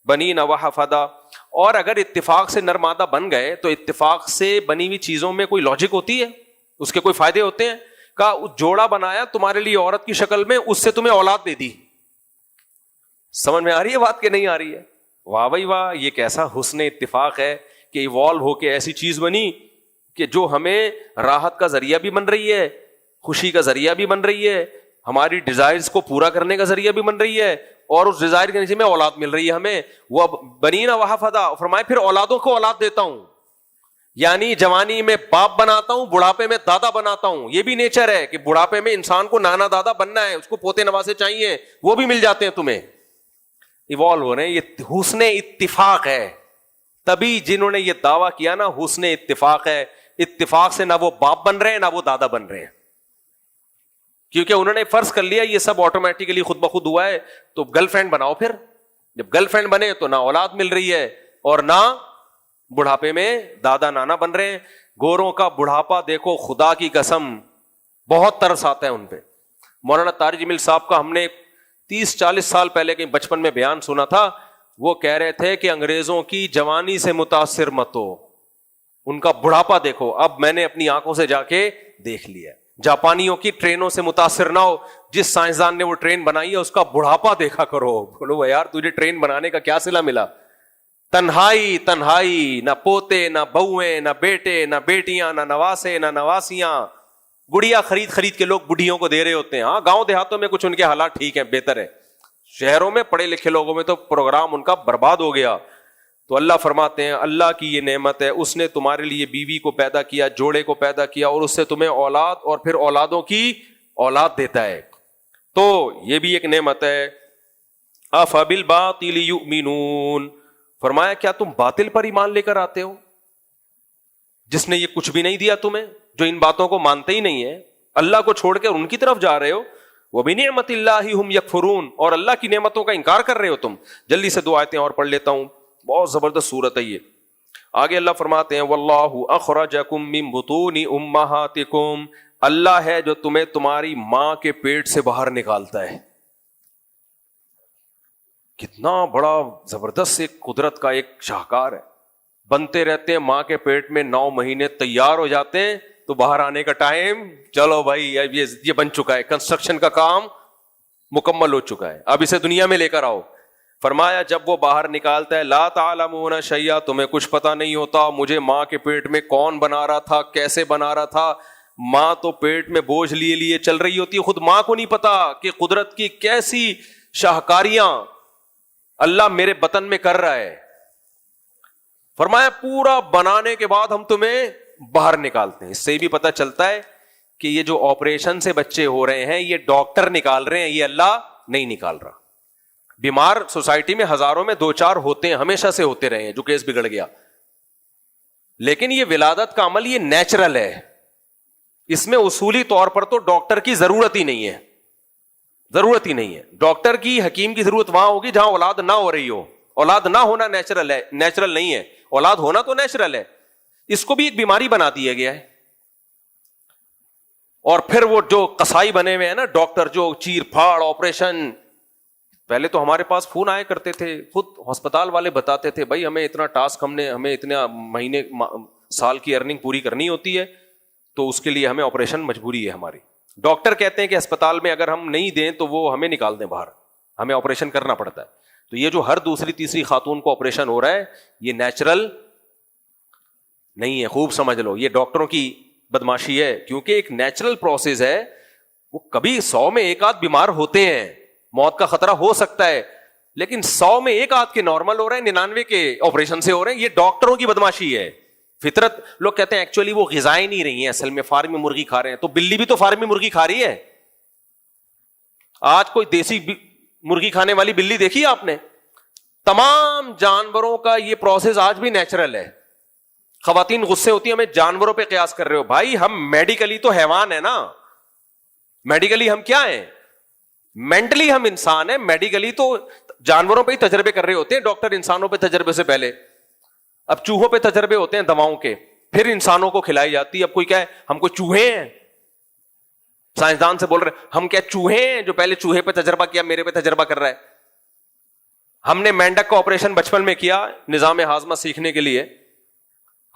Speaker 2: بَنِينَ وَحَفَدًا. اور اگر اتفاق سے نر مادہ بن گئے تو اتفاق سے بنی ہوئی چیزوں میں کوئی لاجک ہوتی ہے؟ اس کے کوئی فائدے ہوتے ہیں؟ کہا جوڑا بنایا تمہارے لیے عورت کی شکل میں, اس سے تمہیں اولاد دے دی. سمجھ میں آ رہی ہے بات کہ نہیں آ رہی ہے؟ واہ بھائی واہ, یہ کیسا حسن اتفاق ہے کہ ایوالو ہو کے ایسی چیز بنی کہ جو ہمیں راحت کا ذریعہ بھی بن رہی ہے, خوشی کا ذریعہ بھی بن رہی ہے, ہماری ڈیزائرز کو پورا کرنے کا ذریعہ بھی بن رہی ہے, اور اس ڈیزائر کے نیچے میں اولاد مل رہی ہے ہمیں. وہ بنینا وحفظا, فرمائے پھر اولادوں کو اولاد دیتا ہوں, یعنی جوانی میں باپ بناتا ہوں, بڑھاپے میں دادا بناتا ہوں. یہ بھی نیچر ہے کہ بڑھاپے میں انسان کو نانا دادا بننا ہے, اس کو پوتے نواسے چاہیے, وہ بھی مل جاتے ہیں تمہیں. ایوالو ہو رہے ہیں, یہ حسن اتفاق ہے. تبھی جنہوں نے یہ دعویٰ کیا نا حسن اتفاق ہے, اتفاق سے نہ وہ باپ بن رہے ہیں نہ وہ دادا بن رہے ہیں, کیونکہ انہوں نے فرض کر لیا یہ سب آٹومیٹیکلی خود بخود ہوا ہے. تو گرل فرینڈ بناؤ, پھر جب گرل فرینڈ بنے تو نہ اولاد مل رہی ہے اور نہ بڑھاپے میں دادا نانا بن رہے ہیں. گوروں کا بڑھاپا دیکھو, خدا کی قسم بہت ترس آتا ہے ان پہ. مولانا طارق جمیل صاحب کا ہم نے 30-40 سال پہلے کہیں بچپن میں بیان سنا تھا. وہ کہہ رہے تھے کہ انگریزوں کی جوانی سے متاثر مت ہو, ان کا بڑھاپا دیکھو. اب میں نے اپنی آنکھوں سے جا کے دیکھ لیا. جاپانیوں کی ٹرینوں سے متاثر نہ ہو, جس سائنسدان نے وہ ٹرین بنائی ہے اس کا بڑھاپا دیکھا کرو. بولو یار تجھے ٹرین بنانے کا کیا صلہ ملا؟ تنہائی تنہائی, نہ پوتے نہ بہویں نہ بیٹے نہ بیٹیاں نہ نواسے نہ نواسیاں. گڑیا خرید خرید کے لوگ بڈھیوں کو دے رہے ہوتے ہیں. ہاں گاؤں دیہاتوں میں کچھ ان کے حالات ٹھیک ہیں, بہتر ہے. شہروں میں پڑھے لکھے لوگوں میں تو پروگرام ان کا برباد ہو گیا. تو اللہ فرماتے ہیں اللہ کی یہ نعمت ہے, اس نے تمہارے لیے بیوی کو پیدا کیا, جوڑے کو پیدا کیا, اور اس سے تمہیں اولاد اور پھر اولادوں کی اولاد دیتا ہے. تو یہ بھی ایک نعمت ہے. افبالباطل یؤمنون, فرمایا کیا تم باطل پر ایمان لے کر آتے ہو, جس نے یہ کچھ بھی نہیں دیا تمہیں, جو ان باتوں کو مانتے ہی نہیں ہے, اللہ کو چھوڑ کے ان کی طرف جا رہے ہو. وبنعمت اللہ ہم یکفرون, اور اللہ کی نعمتوں کا انکار کر رہے ہو تم. جلدی سے 2 آیتیں اور پڑھ لیتا ہوں, بہت زبردست صورت ہے یہ. آگے اللہ فرماتے ہیں واللہ اخرجکم من بطون امہاتکم, اللہ ہے جو تمہیں تمہاری ماں کے پیٹ سے باہر نکالتا ہے. کتنا بڑا زبردست ایک قدرت کا ایک شاہکار ہے. بنتے رہتے ہیں ماں کے پیٹ میں, 9 مہینے تیار ہو جاتے ہیں, تو باہر آنے کا ٹائم, چلو بھائی یہ بن چکا ہے, کنسٹرکشن کا کام مکمل ہو چکا ہے, اب اسے دنیا میں لے کر آؤ. فرمایا جب وہ باہر نکالتا ہے لا تعلمون شیئا, تمہیں کچھ پتا نہیں ہوتا مجھے ماں کے پیٹ میں کون بنا رہا تھا, کیسے بنا رہا تھا. ماں تو پیٹ میں بوجھ لیے لیے چل رہی ہوتی ہے, خود ماں کو نہیں پتا کہ قدرت کی کیسی شاہکاریاں اللہ میرے بطن میں کر رہا ہے. فرمایا پورا بنانے کے بعد ہم تمہیں باہر نکالتے ہیں. اس سے بھی پتہ چلتا ہے کہ یہ جو آپریشن سے بچے ہو رہے ہیں یہ ڈاکٹر نکال رہے ہیں, یہ اللہ نہیں نکال رہا. بیمار سوسائٹی میں ہزاروں میں 2-4 ہوتے ہیں, ہمیشہ سے ہوتے رہے ہیں جو کیس بگڑ گیا. لیکن یہ ولادت کا عمل یہ نیچرل ہے, اس میں اصولی طور پر تو ڈاکٹر کی ضرورت ہی نہیں ہے, ضرورت ہی نہیں ہے. ڈاکٹر کی حکیم کی ضرورت وہاں ہوگی جہاں اولاد نہ ہو رہی ہو. اولاد نہ ہونا نیچرل ہے, نیچرل نہیں ہے. اولاد ہونا تو نیچرل ہے, اس کو بھی ایک بیماری بنا دیا گیا ہے. اور پھر وہ جو قصائی بنے ہوئے ہیں نا ڈاکٹر, جو چیر پھاڑ آپریشن. پہلے تو ہمارے پاس فون آئے کرتے تھے, خود ہسپتال والے بتاتے تھے بھائی ہمیں اتنا ٹاسک, ہمیں اتنا مہینے سال کی ارننگ پوری کرنی ہوتی ہے, تو اس کے لیے ہمیں آپریشن مجبوری ہے ہماری. ڈاکٹر کہتے ہیں کہ اسپتال میں اگر ہم نہیں دیں تو وہ ہمیں نکال دیں باہر, ہمیں آپریشن کرنا پڑتا ہے. تو یہ جو ہر دوسری تیسری خاتون کو آپریشن ہو رہا ہے یہ نیچرل نہیں ہے, خوب سمجھ لو. یہ ڈاکٹروں کی بدماشی ہے, کیونکہ ایک نیچرل پروسیس ہے. وہ کبھی 100 میں 1 آدھ بیمار ہوتے ہیں, موت کا خطرہ ہو سکتا ہے, لیکن 100 میں 1 آدھ کے نارمل ہو رہے ہیں, 99 کے آپریشن سے ہو رہے ہیں. یہ ڈاکٹروں کی بدماشی ہے. فطرت لوگ کہتے ہیں ایکچولی وہ غذائیں نہیں رہی ہیں, اصل میں فارمی مرغی کھا رہے ہیں. تو بلی بھی تو فارمی مرغی کھا رہی ہے. آج کوئی دیسی مرغی کھانے والی بلی دیکھی آپ نے؟ تمام جانوروں کا یہ پروسیس آج بھی نیچرل ہے. خواتین غصے ہوتی ہیں ہمیں جانوروں پہ قیاس کر رہے ہو. بھائی ہم میڈیکلی تو حیوان ہے نا, میڈیکلی ہم کیا ہیں؟ مینٹلی ہم انسان ہیں. میڈیکلی تو جانوروں پہ ہی تجربے کر رہے ہوتے ہیں ڈاکٹر, انسانوں پہ تجربے سے پہلے. اب چوہوں پہ تجربے ہوتے ہیں دواؤں کے, پھر انسانوں کو کھلائی جاتی ہے. اب کوئی کیا ہے ہم کو چوہے ہیں, سائنسدان سے بول رہے ہم کیا چوہے ہیں جو پہلے چوہے پہ تجربہ کیا میرے پہ تجربہ کر رہا ہے. ہم نے مینڈک کا آپریشن بچپن میں کیا نظام ہاضمہ سیکھنے کے لیے.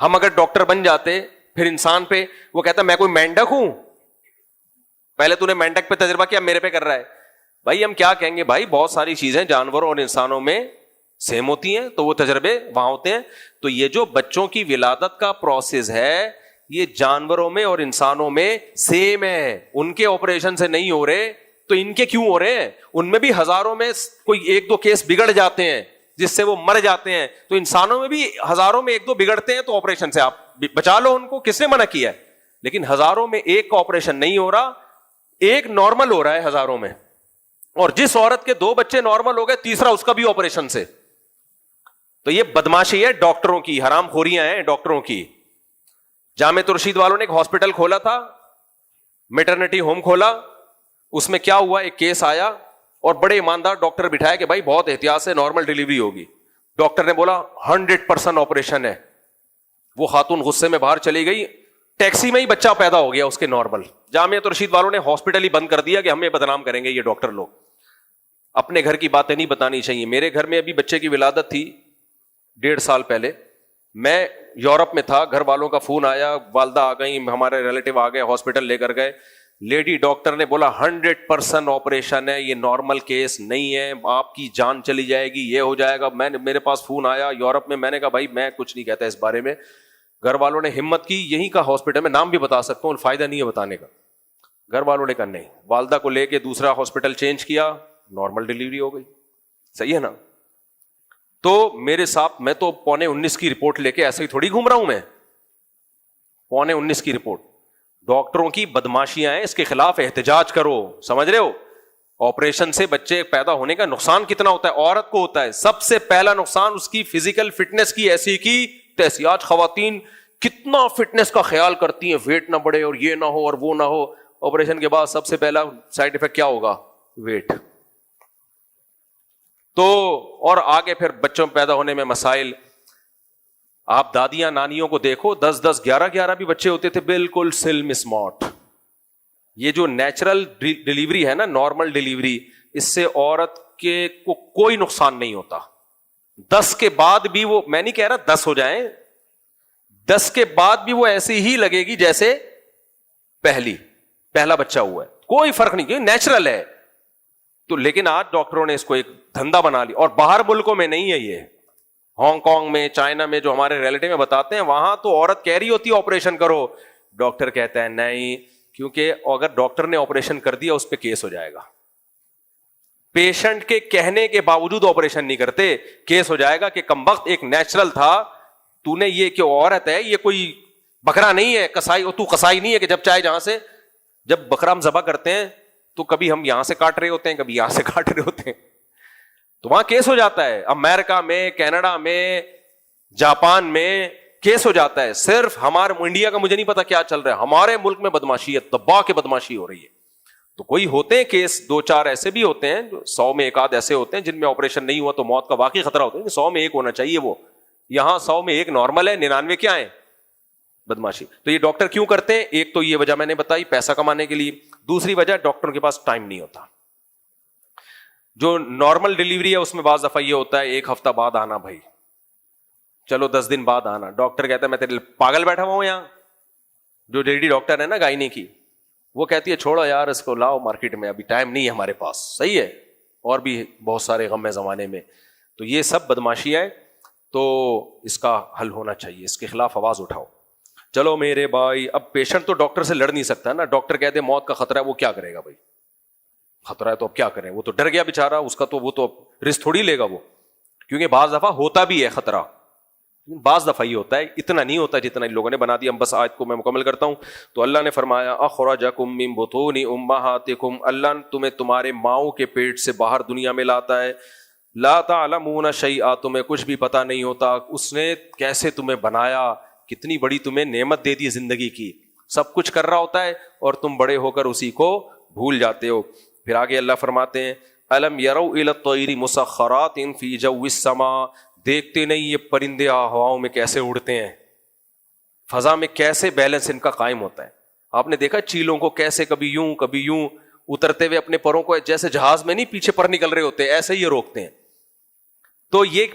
Speaker 2: ہم اگر ڈاکٹر بن جاتے پھر انسان پہ, وہ کہتا میں کوئی مینڈک ہوں, پہلے تو نے مینڈک پہ تجربہ کیا میرے پہ کر رہا ہے. بھائی ہم کیا کہیں گے, بھائی بہت ساری چیزیں جانوروں اور انسانوں میں سیم ہوتی ہیں تو وہ تجربے وہاں ہوتے ہیں. تو یہ جو بچوں کی ولادت کا پروسیس ہے یہ جانوروں میں اور انسانوں میں سیم ہے. ان کے آپریشن سے نہیں ہو رہے تو ان کے کیوں ہو رہے ہیں؟ ان میں بھی ہزاروں میں کوئی ایک دو کیس بگڑ جاتے ہیں جس سے وہ مر جاتے ہیں, تو انسانوں میں بھی ہزاروں میں ایک دو بگڑتے ہیں تو آپریشن سے آپ بچا لو ان کو, کس نے منع کیا ہے؟ لیکن ہزاروں میں ایک کا آپریشن نہیں ہو رہا, ایک نارمل ہو رہا ہے ہزاروں میں. اور جس عورت کے 2 بچے نارمل ہو گئے, تیسرا اس کا بھی آپریشن سے. تو یہ بدماشی ہے ڈاکٹروں کی, حرام خوریاں ہیں ڈاکٹروں کی. جامعہ رشید والوں نے ایک ہاسپٹل کھولا تھا, میٹرنٹی ہوم کھولا. اس میں کیا ہوا, ایک کیس آیا اور بڑے ایماندار ڈاکٹر بٹھایا کہ بھائی بہت احتیاط سے نارمل ڈیلیوری ہوگی. ڈاکٹر نے بولا 100% آپریشن ہے. وہ خاتون غصے میں باہر چلی گئی, ٹیکسی میں ہی بچہ پیدا ہو گیا اس کے نارمل. جامعہ رشید والوں نے ہاسپٹل ہی بند کر دیا کہ ہمیں بدنام کریں گے یہ ڈاکٹر لوگ. اپنے گھر کی باتیں نہیں بتانی چاہیے. میرے گھر میں ابھی بچے کی ولادت تھی 1.5 سال پہلے, میں یورپ میں تھا, گھر والوں کا فون آیا, والدہ آ گئی, ہمارے ریلیٹو آ گئے, ہاسپٹل لے کر گئے. لیڈی ڈاکٹر نے بولا 100% آپریشن ہے, یہ نارمل کیس نہیں ہے, آپ کی جان چلی جائے گی, یہ ہو جائے گا. میرے پاس فون آیا یورپ میں, میں نے کہا بھائی میں کچھ نہیں کہتا اس بارے میں. گھر والوں نے ہمت کی, یہیں کا ہاسپٹل میں نام بھی بتا سکتا ہوں, فائدہ نہیں ہے بتانے کا. گھر والوں نے کہا نہیں, والدہ کو لے کے دوسرا ہاسپٹل چینج کیا, نارمل ڈیلیوری ہو گئی. صحیح ہے نا؟ تو میرے ساتھ میں تو 19:15 کی رپورٹ لے کے ایسے ہی تھوڑی گھوم رہا ہوں میں. 19:15 کی رپورٹ, ڈاکٹروں کی بدماشیاں ہیں, اس کے خلاف احتجاج کرو. سمجھ رہے ہو آپریشن سے بچے پیدا ہونے کا نقصان کتنا ہوتا ہے؟ عورت کو ہوتا ہے سب سے پہلا نقصان, اس کی فزیکل فٹنس کی ایسی کی تیسی. آج خواتین کتنا فٹنس کا خیال کرتی ہیں, ویٹ نہ بڑھے اور یہ نہ ہو اور وہ نہ ہو. آپریشن کے بعد سب سے پہلا سائڈ افیکٹ کیا ہوگا؟ ویٹ. تو اور آگے پھر بچوں پیدا ہونے میں مسائل. آپ دادیاں نانیوں کو دیکھو, 10 11 بھی بچے ہوتے تھے, بالکل سلم اسمارٹ. یہ جو نیچرل ڈیلیوری ہے نا, نارمل ڈیلیوری, اس سے عورت کے کو کوئی نقصان نہیں ہوتا. 10 کے بعد بھی وہ, میں نہیں کہہ رہا 10 ہو جائیں, 10 کے بعد بھی وہ ایسی ہی لگے گی جیسے پہلا بچہ ہوا ہے, کوئی فرق نہیں, کیونکہ نیچرل ہے. تو لیکن آج ڈاکٹروں نے اس کو ایک دھندا بنا لی, اور باہر ملکوں میں نہیں ہے یہ. ہانگ کانگ میں, چائنا میں, جو ہمارے ریلیٹیو میں بتاتے ہیں, وہاں تو عورت کہہ رہی ہوتی ہے آپریشن کرو, ڈاکٹر کہتا ہے نہیں, کیونکہ اگر ڈاکٹر نے آپریشن کر دیا اس پہ کیس ہو جائے گا. پیشنٹ کے کہنے کے باوجود آپریشن نہیں کرتے, کیس ہو جائے گا کہ کمبخت ایک نیچرل تھا, تو نے یہ کہ عورت ہے, یہ کوئی بکرا نہیں ہے, کسائی, تو کسائی نہیں ہے کہ جب چاہے جہاں سے. جب بکرا ہم ذبح کرتے ہیں تو کبھی ہم یہاں سے کاٹ رہے ہوتے ہیں, کبھی یہاں سے کاٹ رہے ہوتے ہیں, تو وہاں کیس ہو جاتا ہے. امریکہ میں, کینیڈا میں, جاپان میں کیس ہو جاتا ہے. صرف ہمارے انڈیا کا مجھے نہیں پتا کیا چل رہا ہے, ہمارے ملک میں بدماشی ہے, دبا کے بدماشی ہو رہی ہے. تو کوئی ہوتے ہیں کیس 2-4 ایسے بھی ہوتے ہیں, جو 100 میں 1 آدھ ایسے ہوتے ہیں جن میں آپریشن نہیں ہوا تو موت کا واقعی خطرہ ہوتا ہے. 100 میں 1 ہونا چاہیے وہ, یہاں 100 میں 1 نارمل ہے, 99 کیا ہے بدماشی. تو یہ ڈاکٹر کیوں کرتے ہیں؟ ایک تو یہ وجہ میں نے بتائی, پیسہ کمانے کے لیے. دوسری وجہ, ڈاکٹروں کے پاس ٹائم نہیں ہوتا. جو نارمل ڈیلیوری ہے اس میں بعض دفعہ یہ ہوتا ہے 1 ہفتہ بعد آنا, بھائی چلو 10 دن بعد آنا. ڈاکٹر کہتا ہے میں تیرے پاگل بیٹھا ہوا ہوں یہاں. جو لیڈی ڈاکٹر ہے نا گائنی کی, وہ کہتی ہے چھوڑو یار اس کو, لاؤ مارکیٹ میں, ابھی ٹائم نہیں ہے ہمارے پاس. صحیح ہے, اور بھی بہت سارے غم ہے زمانے میں. تو یہ سب بدماشی ہے, تو اس کا حل ہونا چاہیے, اس کے خلاف آواز اٹھاؤ. چلو میرے بھائی, اب پیشنٹ تو ڈاکٹر سے لڑ نہیں سکتا نا. ڈاکٹر کہتے ہیں موت کا خطرہ ہے, وہ کیا کرے گا بھائی؟ خطرہ ہے تو اب کیا کریں, وہ تو ڈر گیا بیچارہ, اس کا تو وہ تو رسک تھوڑی لے گا وہ. کیونکہ بعض دفعہ ہوتا بھی ہے خطرہ, بعض دفعہ ہی ہوتا ہے, اتنا نہیں ہوتا جتنا ان لوگوں نے بنا دیا. بس آیت کو میں مکمل کرتا ہوں. تو اللہ نے فرمایا اخرجکم من بطون امہاتکم, اللہ نے تمہیں تمہارے ماؤں کے پیٹ سے باہر دنیا میں لاتا ہے. لا تعلمون شیئا, تمہیں کچھ بھی پتہ نہیں ہوتا اس نے کیسے تمہیں بنایا, کتنی بڑی تمہیں نعمت دے دی زندگی کی. سب کچھ کر رہا ہوتا ہے اور تم بڑے ہو کر اسی کو بھول جاتے ہو. پھر آگے اللہ فرماتے ہیں الم یروا الی الطیر مسخرات فی جو السماء, دیکھتے نہیں یہ پرندے ہواؤں میں کیسے اڑتے ہیں, فضا میں کیسے بیلنس ان کا قائم ہوتا ہے. آپ نے دیکھا چیلوں کو کیسے کبھی یوں اترتے ہوئے اپنے پروں کو جیسے جہاز میں نہیں پیچھے پر نکل رہے ہوتے ایسے ہی یہ روکتے ہیں. تو یہ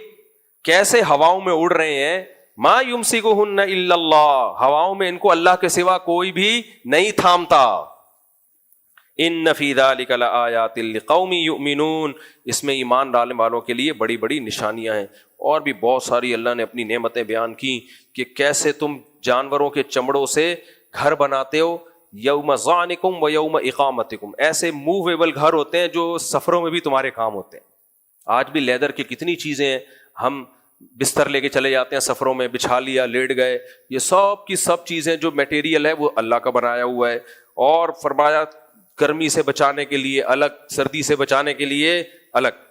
Speaker 2: کیسے ہواؤں میں اڑ رہے ہیں, ما یمسکہن الا اللہ, ہواؤں میں ان کو اللہ کے سوا کوئی بھی نہیں تھامتا. ان فی ذلک لآیات لقوم یؤمنون, اس میں ایمان ڈالنے والوں کے لیے بڑی بڑی نشانیاں ہیں. اور بھی بہت ساری اللہ نے اپنی نعمتیں بیان کی کہ کیسے تم جانوروں کے چمڑوں سے گھر بناتے ہو, یوم ظعنکم و یوم اقامتکم, ایسے موویبل گھر ہوتے ہیں جو سفروں میں بھی تمہارے کام ہوتے ہیں. آج بھی لیدر کی کتنی چیزیں ہیں, ہم بستر لے کے چلے جاتے ہیں سفروں میں, بچھا لیا لیٹ گئے, یہ سب کی سب چیزیں جو میٹیریل ہے وہ اللہ کا بنایا ہوا ہے. اور فرمایا گرمی سے بچانے کے لیے الگ, سردی سے بچانے کے لیے الگ.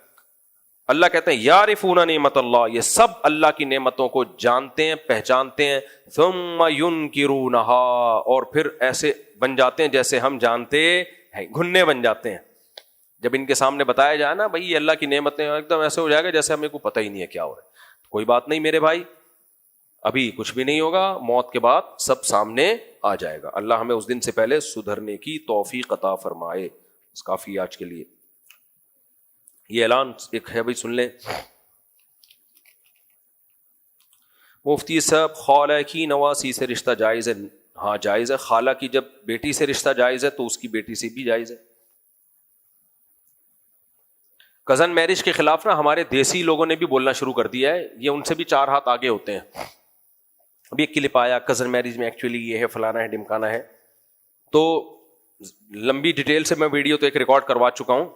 Speaker 2: اللہ کہتے ہیں یعرفون نعمت اللہ, یہ سب اللہ کی نعمتوں کو جانتے ہیں پہچانتے ہیں. ثم ینکرونہا, اور پھر ایسے بن جاتے ہیں جیسے ہم جانتے ہیں, گھننے بن جاتے ہیں. جب ان کے سامنے بتایا جائے نا بھائی یہ اللہ کی نعمتیں, ایک دم ایسے ہو جائے گا جیسے ہمیں کو پتہ ہی نہیں ہے کیا ہو رہا ہے. کوئی بات نہیں میرے بھائی, ابھی کچھ بھی نہیں ہوگا, موت کے بعد سب سامنے آ جائے گا. اللہ ہمیں اس دن سے پہلے سدھرنے کی توفیق عطا فرمائے. کافی آج کے لیے یہ اعلان ایک ہے بھائی, سن لیں. مفتی صاحب, خالہ کی نواسی سے رشتہ جائز ہے؟ ہاں جائز ہے. خالہ کی جب بیٹی سے رشتہ جائز ہے تو اس کی بیٹی سے بھی جائز ہے. کزن میرج کے خلاف نا ہمارے دیسی لوگوں نے بھی بولنا شروع کر دیا ہے, یہ ان سے بھی 4 ہاتھ آگے ہوتے ہیں. ابھی ایک کلپ آیا کزن میرج میں ایکچولی یہ ہے فلانا ہے ڈمکانا ہے, تو لمبی ڈیٹیل سے میں ویڈیو تو ایک ریکارڈ کروا چکا ہوں.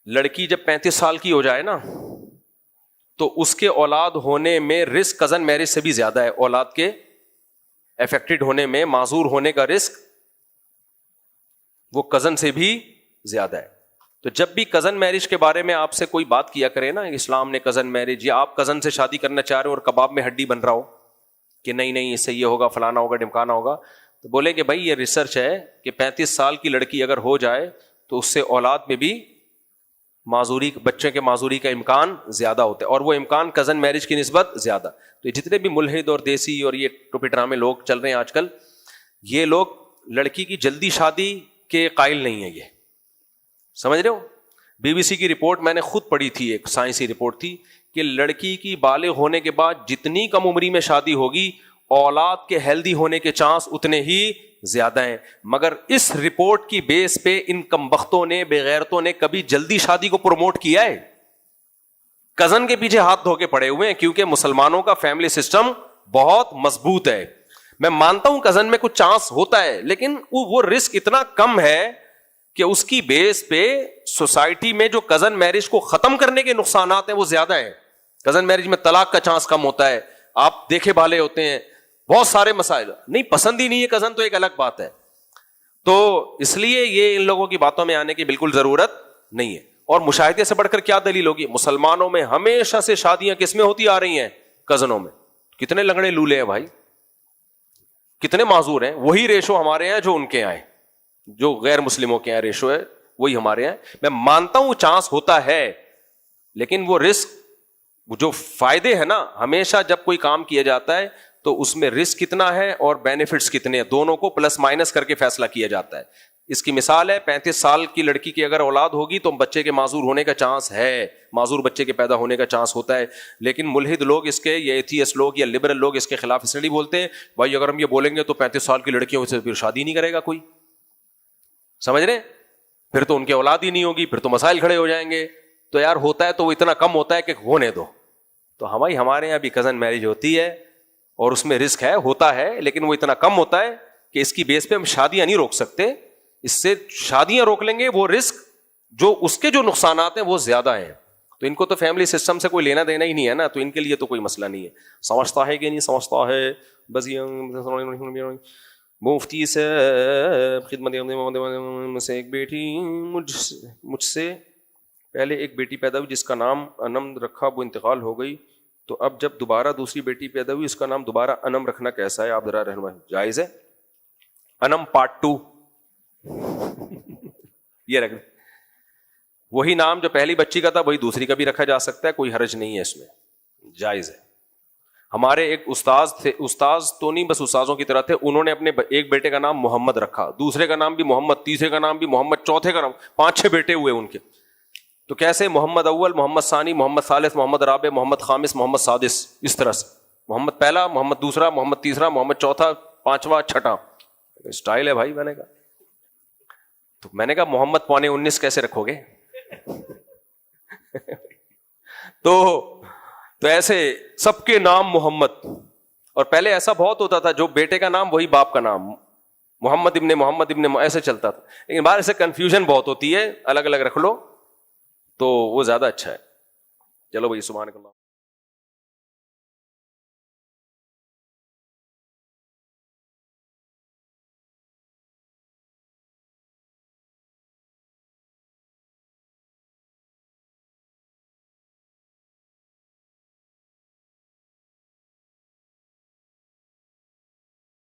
Speaker 2: لڑکی جب 35 سال کی ہو جائے نا تو اس کے اولاد ہونے میں رسک کزن میرج سے بھی زیادہ ہے. اولاد کے افیکٹڈ ہونے میں, معذور ہونے کا رسک وہ کزن سے بھی زیادہ ہے. تو جب بھی کزن میرج کے بارے میں آپ سے کوئی بات کیا کرے نا, اسلام نے کزن میرج, یا آپ کزن سے شادی کرنا چاہ رہے ہو اور کباب میں ہڈی بن رہا ہو کہ نہیں اس سے یہ ہوگا فلانا ہوگا ڈمکانا ہوگا, تو بولیں کہ بھائی یہ ریسرچ ہے کہ 35 سال کی لڑکی اگر ہو جائے تو اس سے اولاد میں بھی معذوری, بچے کے معذوری کا امکان زیادہ ہوتا ہے, اور وہ امکان کزن میرج کی نسبت زیادہ. تو جتنے بھی ملحد اور دیسی اور یہ ٹوپی ڈرامے لوگ چل رہے ہیں آج کل, یہ لوگ لڑکی کی جلدی شادی کے قائل نہیں ہیں. یہ سمجھ رہے ہو, بی بی سی کی رپورٹ میں نے خود پڑھی تھی, ایک سائنسی رپورٹ تھی کہ لڑکی کی بالغ ہونے کے بعد جتنی کم عمری میں شادی ہوگی اولاد کے ہیلدی ہونے کے چانس اتنے ہی زیادہ ہیں. مگر اس رپورٹ کی بیس پہ ان کمبختوں نے, بے غیرتوں نے کبھی جلدی شادی کو پروموٹ کیا ہے؟ کزن کے پیچھے ہاتھ دھو کے پڑے ہوئے ہیں, کیونکہ مسلمانوں کا فیملی سسٹم بہت مضبوط ہے. میں مانتا ہوں کزن میں کچھ چانس ہوتا ہے, لیکن وہ رسک اتنا کم ہے کہ اس کی بیس پہ سوسائٹی میں جو کزن میرج کو ختم کرنے کے نقصانات ہیں وہ زیادہ ہیں. کزن میرج میں طلاق کا چانس کم ہوتا ہے, آپ دیکھے بھالے ہوتے ہیں, بہت سارے مسائل. نہیں پسند ہی نہیں ہے کزن تو ایک الگ بات ہے. تو اس لیے یہ ان لوگوں کی باتوں میں آنے کی بالکل ضرورت نہیں ہے. اور مشاہدے سے بڑھ کر کیا دلیل ہوگی؟ مسلمانوں میں ہمیشہ سے شادیاں کس میں ہوتی آ رہی ہیں؟ کزنوں میں. کتنے لنگڑے لولے ہیں بھائی, کتنے معذور ہیں. وہی ریشو ہمارے ہیں جو ان کے آئے, جو غیر مسلموں کے یہاں ریشو ہے وہی ہمارے یہاں. میں مانتا ہوں چانس ہوتا ہے, لیکن وہ رسک, جو فائدے ہیں نا, ہمیشہ جب کوئی کام کیا جاتا ہے تو اس میں رسک کتنا ہے اور بینیفٹس کتنے ہیں, دونوں کو پلس مائنس کر کے فیصلہ کیا جاتا ہے. اس کی مثال ہے 35 سال کی لڑکی کی اگر اولاد ہوگی تو بچے کے معذور ہونے کا چانس ہے, معذور بچے کے پیدا ہونے کا چانس ہوتا ہے. لیکن ملحد لوگ اس کے, یا ایتھیسٹ لوگ یا لبرل لوگ اس کے خلاف اس لیے بولتے ہیں بھائی اگر ہم یہ بولیں گے تو 35 سال کی لڑکیوں سے پھر شادی نہیں کرے گا کوئی. سمجھ رہے, پھر تو ان کی اولاد ہی نہیں ہوگی, پھر تو مسائل کھڑے ہو جائیں گے. تو یار ہوتا ہے تو وہ اتنا کم ہوتا ہے کہ ہونے دو. تو ہمارے یہاں بھی کزن میرج ہوتی ہے اور اس میں رسک ہے, ہوتا ہے, لیکن وہ اتنا کم ہوتا ہے کہ اس کی بیس پہ ہم شادیاں نہیں روک سکتے. اس سے شادیاں روک لیں گے, وہ رسک جو اس کے جو نقصانات ہیں وہ زیادہ ہیں. تو ان کو تو فیملی سسٹم سے کوئی لینا دینا ہی نہیں ہے نا, تو ان کے لیے تو کوئی مسئلہ نہیں ہے. سمجھتا ہے کہ نہیں سمجھتا ہے بس. مفتی سے خدمت سے ایک بیٹی مجھ سے پہلے ایک بیٹی پیدا ہوئی جس کا نام انم رکھا, وہ انتقال ہو گئی, تو اب جب دوبارہ دوسری بیٹی پیدا ہوئی اس کا نام دوبارہ انم رکھنا کیسا ہے, آپ ذرا رہنمائی. جائز ہے. انم پارٹ 2 یہ رکھ، وہی نام جو پہلی بچی کا تھا وہی دوسری کا بھی رکھا جا سکتا ہے، کوئی حرج نہیں ہے اس میں، جائز ہے. ہمارے ایک استاذ تھے، استاذ تو نہیں بس استاذوں کی طرح تھے، انہوں نے اپنے ایک بیٹے کا نام محمد رکھا، دوسرے کا نام بھی محمد، تیسرے کا نام بھی محمد، چوتھے کا نام، 5-6 بیٹے ہوئے ان کے. تو کیسے؟ محمد اول، محمد ثانی، محمد ثالث، محمد رابع، محمد خامس، محمد سادس، اس طرح سے محمد پہلا، محمد دوسرا، محمد تیسرا، محمد چوتھا، 5واں، 6واں. اسٹائل ہے بھائی. میں نے کہا محمد 19.25 کیسے رکھو گے؟ تو ایسے سب کے نام محمد. اور پہلے ایسا بہت ہوتا تھا، جو بیٹے کا نام وہی باپ کا نام، محمد ابن ایسے چلتا تھا. لیکن باہر سے کنفیوژن بہت ہوتی ہے، الگ الگ رکھ لو تو وہ زیادہ اچھا ہے. چلو بھائی، سبحان اللہ.